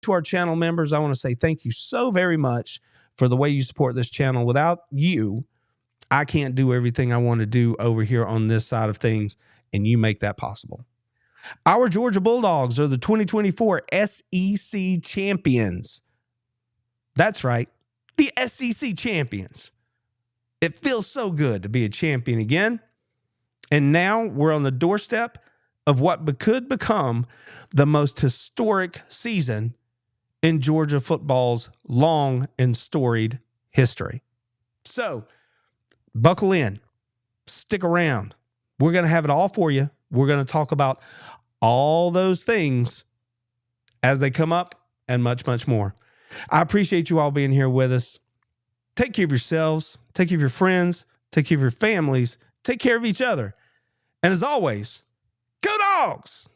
[SPEAKER 3] to our channel members. I want to say thank you so very much for the way you support this channel. Without you, I can't do everything I want to do over here on this side of things, and you make that possible. Our Georgia Bulldogs are the 2024 SEC champions. That's right, the SEC champions. It feels so good to be a champion again. And now we're on the doorstep of what could become the most historic season in Georgia football's long and storied history. So, buckle in, stick around. We're going to have it all for you. We're going to talk about all those things as they come up and much, much more. I appreciate you all being here with us. Take care of yourselves. Take care of your friends. Take care of your families. Take care of each other. And as always, go Dogs!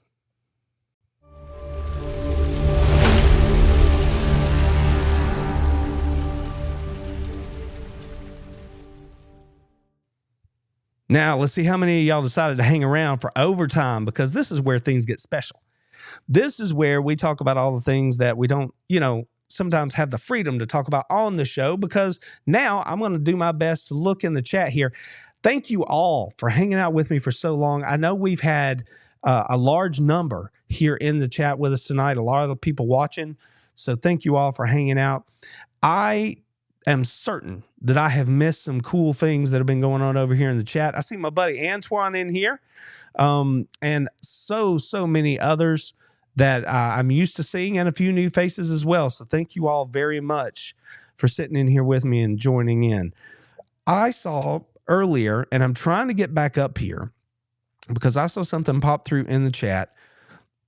[SPEAKER 3] Now, let's see how many of y'all decided to hang around for overtime, because this is where things get special. This is where we talk about all the things that we don't, sometimes have the freedom to talk about on the show, because now I'm going to do my best to look in the chat here. Thank you all for hanging out with me for so long. I know we've had a large number here in the chat with us tonight, a lot of the people watching. So thank you all for hanging out. I am certain that I have missed some cool things that have been going on over here in the chat. I see my buddy Antoine in here, and so many others that I'm used to seeing, and a few new faces as well. So thank you all very much for sitting in here with me and joining in. I saw earlier, and I'm trying to get back up here because I saw something pop through in the chat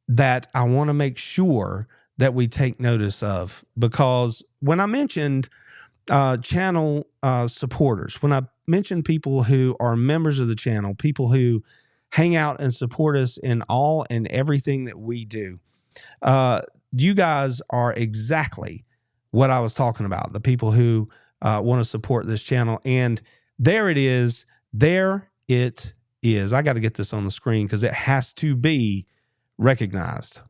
[SPEAKER 3] that I want to make sure that we take notice of, because when I mentioned channel supporters, when I mentioned people who are members of the channel, people who hang out and support us in all and everything that we do, you guys are exactly what I was talking about, the people who want to support this channel. And there it is. There it is. I got to get this on the screen because it has to be recognized.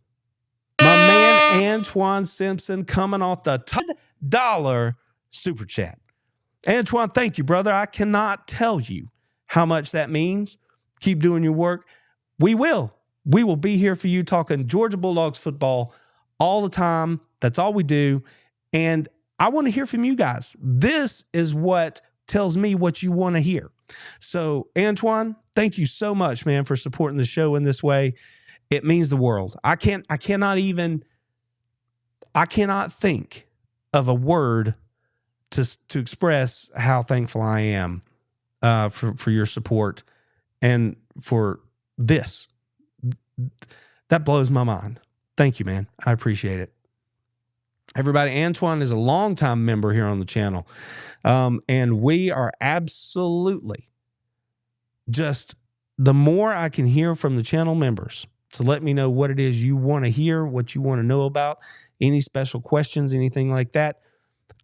[SPEAKER 3] My man Antoine Simpson coming off the $10 super chat. Antoine, thank you, brother. I cannot tell you how much that means. Keep doing your work. We will be here for you talking Georgia Bulldogs football all the time. That's all we do. And I want to hear from you guys. This is what tells me what you want to hear. So, Antoine, thank you so much, man, for supporting the show in this way. It means the world. I cannot think of a word to express how thankful I am for your support and for this. That blows my mind. Thank you, man. I appreciate it. Everybody, Antoine is a longtime member here on the channel. And we are absolutely just, the more I can hear from the channel members to let me know what it is you want to hear, what you want to know about, any special questions, anything like that.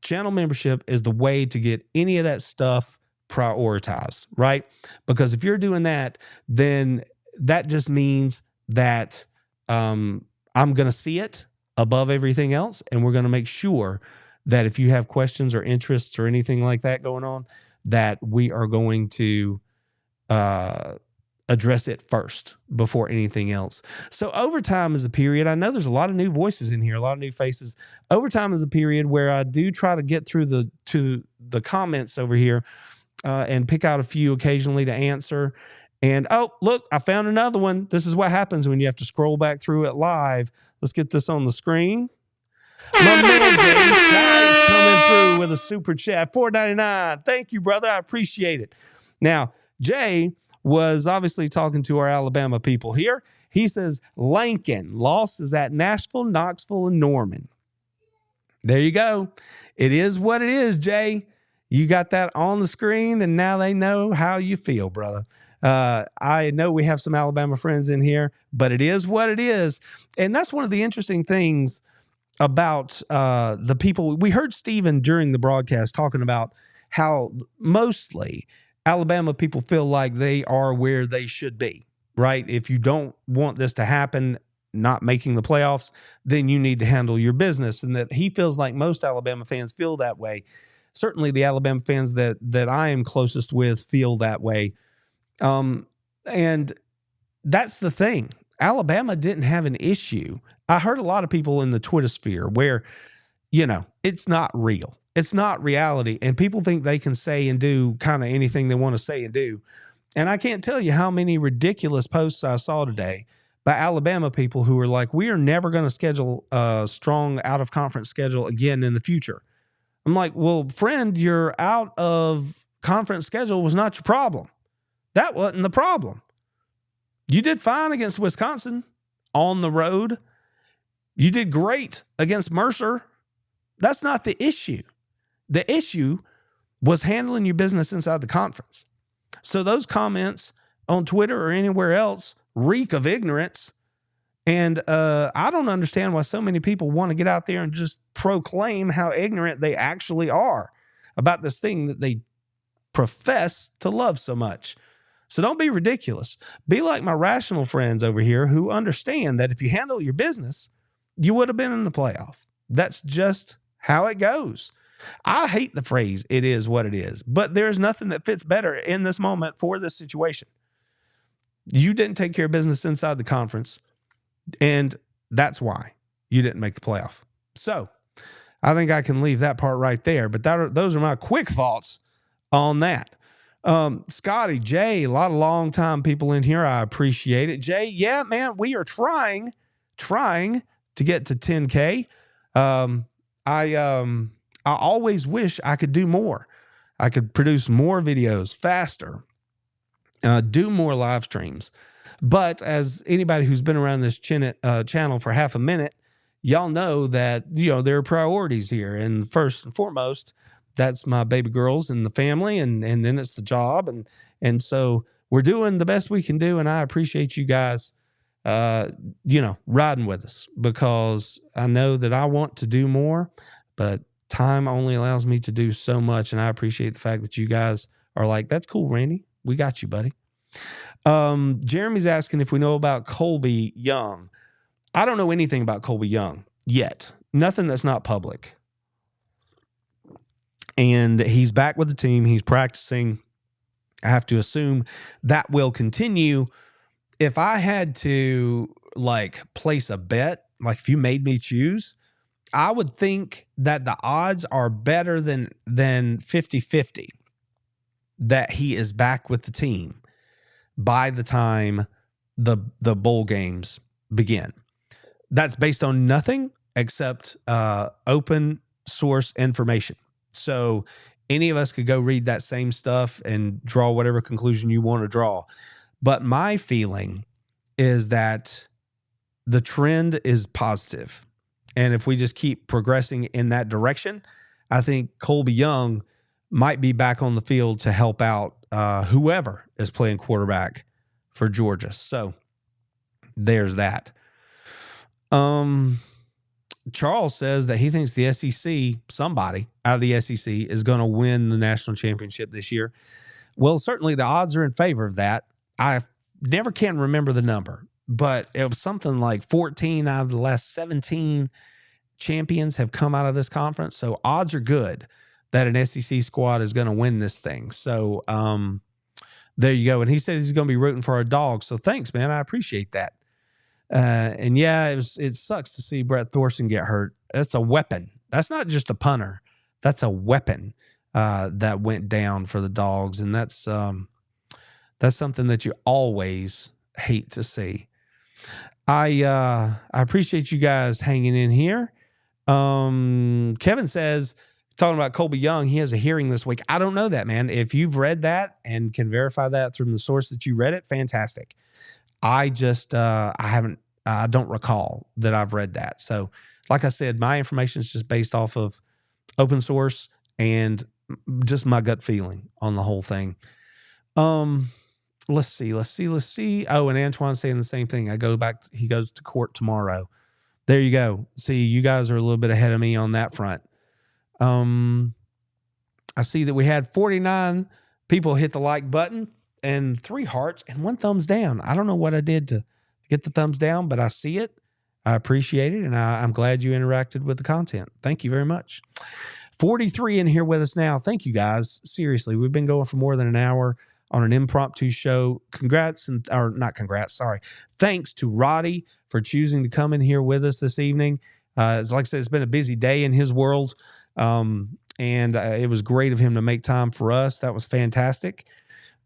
[SPEAKER 3] Channel membership is the way to get any of that stuff prioritized, right? Because if you're doing that, then that just means that I'm going to see it above everything else. And we're going to make sure that if you have questions or interests or anything like that going on, that we are going to address it first before anything else. So overtime is a period. I know there's a lot of new voices in here, a lot of new faces. Overtime is a period where I do try to get through the comments over here and pick out a few occasionally to answer. And oh, look, I found another one. This is what happens when you have to scroll back through it live. Let's get this on the screen. My man Jay Shipes coming through with a super chat, $4.99. Thank you, brother. I appreciate it. Now, Jay was obviously talking to our Alabama people here. He says Lincoln loss is at Nashville, Knoxville, and Norman. There you go. It is what it is, Jay. You got that on the screen, and now they know how you feel, brother. I know we have some Alabama friends in here, but it is what it is. And that's one of the interesting things about the people. We heard Steven during the broadcast talking about how mostly Alabama people feel like they are where they should be, right? If you don't want this to happen, not making the playoffs, then you need to handle your business. And that he feels like most Alabama fans feel that way. Certainly the Alabama fans that I am closest with feel that way. And that's the thing. Alabama didn't have an issue. I heard a lot of people in the Twitter sphere where, it's not real. It's not reality. And people think they can say and do kind of anything they want to say and do. And I can't tell you how many ridiculous posts I saw today by Alabama people who are like, we are never going to schedule a strong out of conference schedule again in the future. I'm like, well, friend, your out of conference schedule was not your problem. That wasn't the problem. You did fine against Wisconsin on the road. You did great against Mercer. That's not the issue. The issue was handling your business inside the conference. So those comments on Twitter or anywhere else reek of ignorance. And I don't understand why so many people want to get out there and just proclaim how ignorant they actually are about this thing that they profess to love so much. So don't be ridiculous. Be like my rational friends over here who understand that if you handle your business, you would have been in the playoff. That's just how it goes. I hate the phrase, it is what it is, but there's nothing that fits better in this moment for this situation. You didn't take care of business inside the conference, and that's why you didn't make the playoff. So I think I can leave that part right there, but those are my quick thoughts on that. Scotty, Jay, a lot of long-time people in here. I appreciate it. Jay, yeah, man, we are trying to get to 10K. I always wish I could do more. I could produce more videos faster, do more live streams. But as anybody who's been around this channel for half a minute, y'all know that, there are priorities here. And first and foremost, that's my baby girls and the family, and then it's the job. And so we're doing the best we can do. And I appreciate you guys, riding with us, because I know that I want to do more, but time only allows me to do so much. And I appreciate the fact that you guys are like, that's cool, Randy. We got you, buddy. Jeremy's asking if we know about Colby Young. I don't know anything about Colby Young yet. Nothing that's not public. And he's back with the team. He's practicing. I have to assume that will continue. If I had to place a bet, if you made me choose, I would think that the odds are better than 50-50 that he is back with the team by the time the bowl games begin. That's based on nothing except open source information. So any of us could go read that same stuff and draw whatever conclusion you want to draw. But my feeling is that the trend is positive. And if we just keep progressing in that direction, I think Colby Young might be back on the field to help out whoever is playing quarterback for Georgia. So there's that. Charles says that he thinks the SEC, somebody out of the SEC, is going to win the national championship this year. Well, certainly the odds are in favor of that. I never can remember the number, but it was something like 14 out of the last 17 champions have come out of this conference. So odds are good that an SEC squad is going to win this thing. So there you go. And he said he's going to be rooting for our Dogs. So thanks, man. I appreciate that. And yeah, it sucks to see Brett Thorson get hurt. That's a weapon. That's not just a punter. That's a weapon that went down for the Dogs. And that's something that you always hate to see. I appreciate you guys hanging in here. Kevin says, talking about Colby Young, he has a hearing this week. I don't know that, man. If you've read that and can verify that from the source that you read it, fantastic. I just, I don't recall that I've read that. So like I said, my information is just based off of open source and just my gut feeling on the whole thing. Let's see. Oh, and Antoine's saying the same thing. He goes to court tomorrow. There you go. See, you guys are a little bit ahead of me on that front. I see that we had 49 people hit the like button and 3 hearts and 1 thumbs down. I don't know what I did to get the thumbs down, but I see it. I appreciate it. And I'm glad you interacted with the content. Thank you very much. 43 in here with us now. Thank you guys. Seriously, we've been going for more than an hour on an impromptu show. Thanks to Roddy for choosing to come in here with us this evening. Like I said, it's been a busy day in his world. And it was great of him to make time for us. That was fantastic.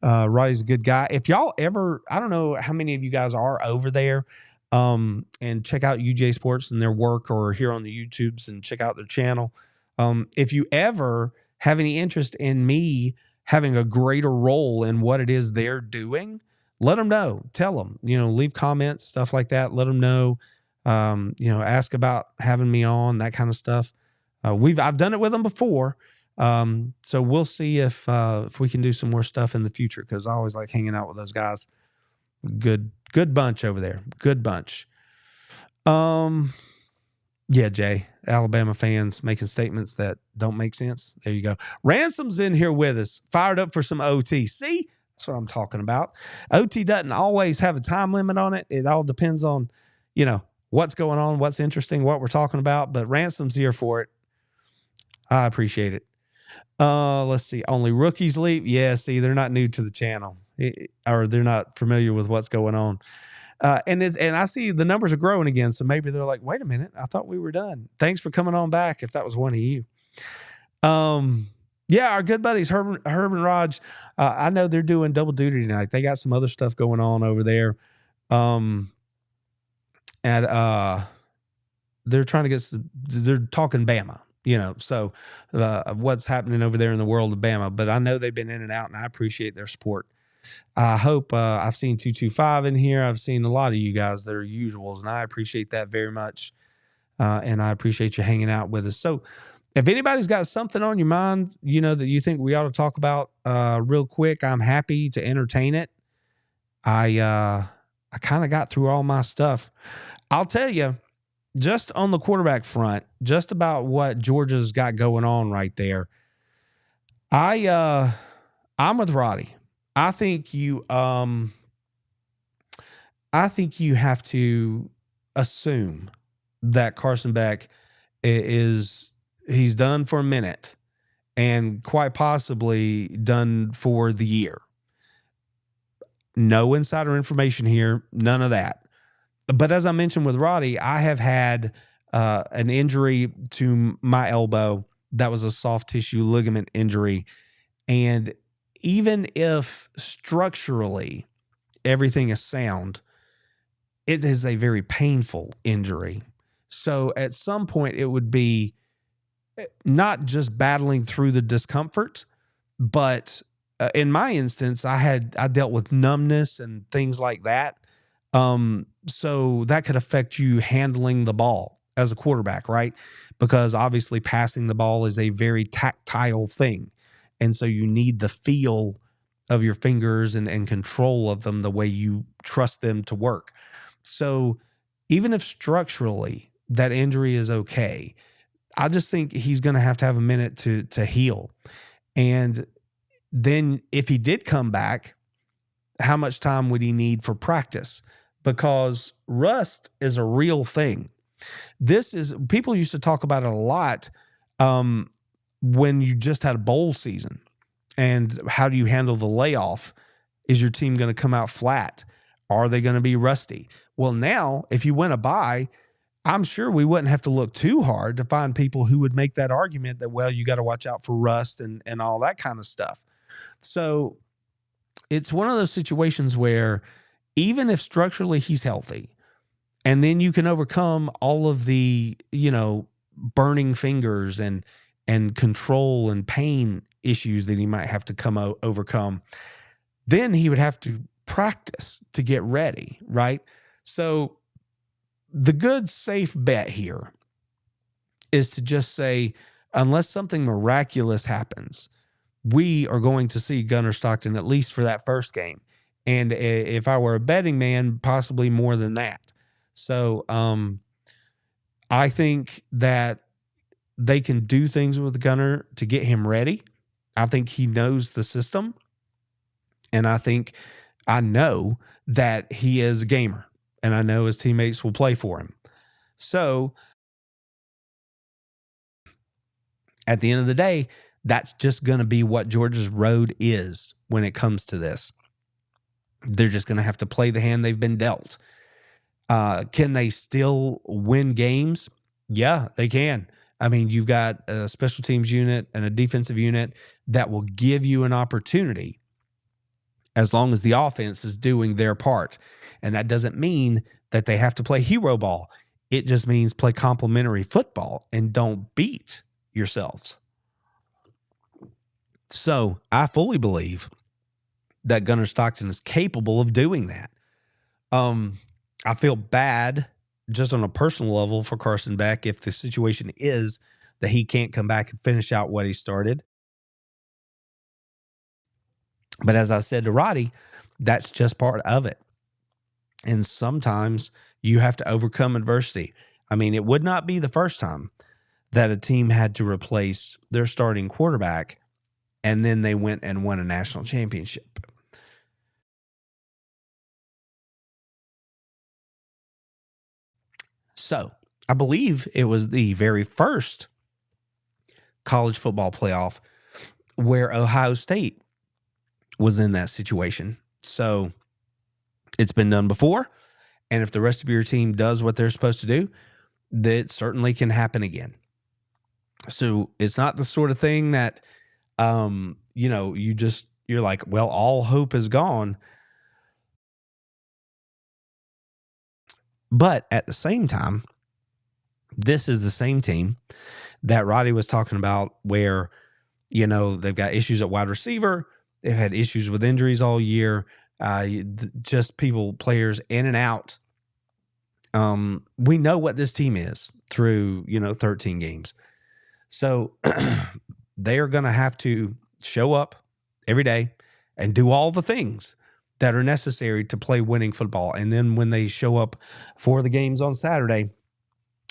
[SPEAKER 3] Roddy's a good guy. If y'all ever, I don't know how many of you guys are over there, and check out UJ Sports and their work, or here on the YouTubes and check out their channel. If you ever have any interest in me having a greater role in what it is they're doing, let them know. Tell them, leave comments, stuff like that. Let them know, ask about having me on, that kind of stuff. I've done it with them before. So we'll see if we can do some more stuff in the future, because I always like hanging out with those guys. Good bunch over there. Good bunch. Yeah, Jay, Alabama fans making statements that don't make sense. There you go. Ransom's in here with us, fired up for some OT. See, that's what I'm talking about. OT doesn't always have a time limit on it. It all depends on, what's going on, what's interesting, what we're talking about. But Ransom's here for it. I appreciate it. Let's see. Only rookies leap. Yeah, see, they're not new to the channel, or they're not familiar with what's going on. And I see the numbers are growing again. So maybe they're like, wait a minute, I thought we were done. Thanks for coming on back, if that was one of you. Yeah, our good buddies, Herb and Raj, I know they're doing double duty tonight. They got some other stuff going on over there. And they're trying to they're talking Bama. So what's happening over there in the world of Bama. But I know they've been in and out, and I appreciate their support. I hope I've seen 225 in here. I've seen a lot of you guys that are usuals, and I appreciate that very much. And I appreciate you hanging out with us. So if anybody's got something on your mind, that you think we ought to talk about real quick, I'm happy to entertain it. I kind of got through all my stuff. I'll tell you, just on the quarterback front, just about what Georgia's got going on right there. I'm with Roddy. I think you have to assume that Carson Beck he's done for a minute and quite possibly done for the year. No insider information here, none of that. But as I mentioned with Roddy, I have had an injury to my elbow that was a soft tissue ligament injury, and even if structurally everything is sound, it is a very painful injury. So at some point it would be not just battling through the discomfort, but in my instance, I dealt with numbness and things like that. So that could affect you handling the ball as a quarterback, right? Because obviously passing the ball is a very tactile thing. And so you need the feel of your fingers and control of them the way you trust them to work. So even if structurally that injury is okay, I just think he's going to have a minute to heal. And then if he did come back, how much time would he need for practice? Because rust is a real thing. People used to talk about it a lot when you just had a bowl season. And how do you handle the layoff? Is your team going to come out flat? Are they going to be rusty? Well, now, if you win a bye, I'm sure we wouldn't have to look too hard to find people who would make that argument that, well, you got to watch out for rust and all that kind of stuff. So it's one of those situations where even if structurally he's healthy, and then you can overcome all of the, burning fingers and control and pain issues that he might have to overcome, then he would have to practice to get ready, right? So the good, safe bet here is to just say, unless something miraculous happens, we are going to see Gunnar Stockton at least for that first game. And if I were a betting man, possibly more than that. So I think that they can do things with Gunnar to get him ready. I think he knows the system. And I know that he is a gamer. And I know his teammates will play for him. So at the end of the day, that's just going to be what Georgia's road is when it comes to this. They're just going to have to play the hand they've been dealt. Can they still win games? Yeah, they can. I mean, you've got a special teams unit and a defensive unit that will give you an opportunity as long as the offense is doing their part. And that doesn't mean that they have to play hero ball. It just means play complementary football and don't beat yourselves. So I fully believe that Gunnar Stockton is capable of doing that. I feel bad just on a personal level for Carson Beck if the situation is that he can't come back and finish out what he started. But as I said to Roddy, that's just part of it. And sometimes you have to overcome adversity. I mean, it would not be the first time that a team had to replace their starting quarterback and then they went and won a national championship. So I believe it was the very first college football playoff where Ohio State was in that situation. So it's been done before. And if the rest of your team does what they're supposed to do, that certainly can happen again. So it's not the sort of thing that, you're like, well, all hope is gone. But at the same time, this is the same team that Roddy was talking about where, they've got issues at wide receiver. They've had issues with injuries all year. Just players in and out. We know what this team is through, 13 games. So they are going to have to show up every day and do all the things that are necessary to play winning football. And then when they show up for the games on Saturday,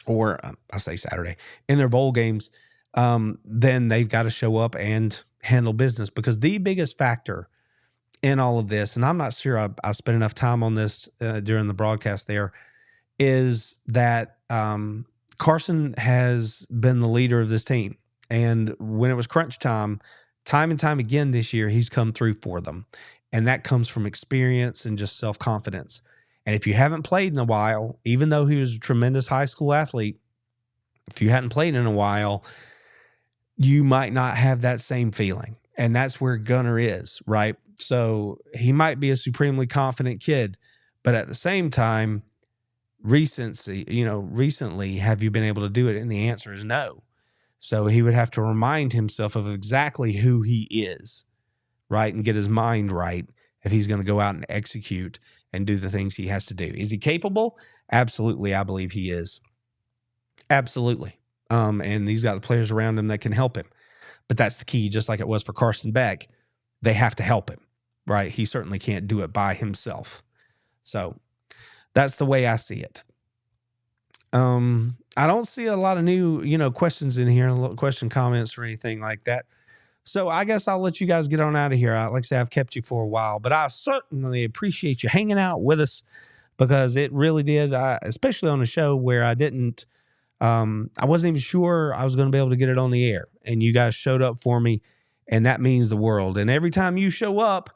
[SPEAKER 3] or I say Saturday, in their bowl games, then they've got to show up and handle business. Because the biggest factor in all of this, and I'm not sure I spent enough time on this during the broadcast there, is that Carson has been the leader of this team. And when it was crunch time and time again this year, he's come through for them. And that comes from experience and just self-confidence. And if you haven't played in a while, even though he was a tremendous high school athlete, if you hadn't played in a while, you might not have that same feeling. And that's where Gunner is, right? So he might be a supremely confident kid, but at the same time, recently, have you been able to do it? And the answer is no. So he would have to remind himself of exactly who he is, right? And get his mind right if he's going to go out and execute and do the things he has to do. Is he capable? Absolutely. I believe he is. Absolutely. And he's got the players around him that can help him. But that's the key, just like it was for Carson Beck. They have to help him, right? He certainly can't do it by himself. So that's the way I see it. I don't see a lot of new, questions in here, question comments or anything like that. So I guess I'll let you guys get on out of here. Like I say, I've kept you for a while, but I certainly appreciate you hanging out with us, because it really did, especially on a show where I wasn't even sure I was going to be able to get it on the air, and you guys showed up for me, and that means the world. And every time you show up,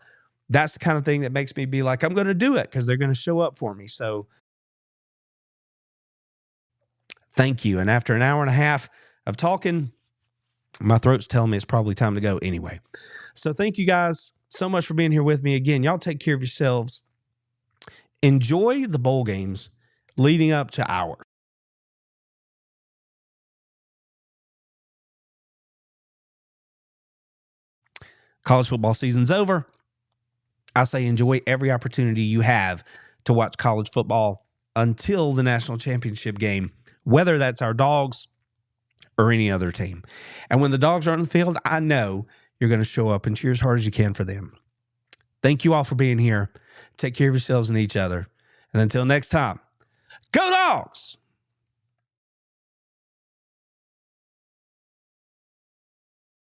[SPEAKER 3] that's the kind of thing that makes me be like, I'm going to do it, because they're going to show up for me. So thank you. And after an hour and a half of talking, my throat's telling me it's probably time to go anyway. So thank you guys so much for being here with me. Again, y'all take care of yourselves. Enjoy the bowl games leading up to ours. College football season's over. I say enjoy every opportunity you have to watch college football until the national championship game, whether that's our Dogs or any other team. And when the Dogs are on the field, I know you're going to show up and cheer as hard as you can for them. Thank you all for being here. Take care of yourselves and each other. And until next time, go Dogs!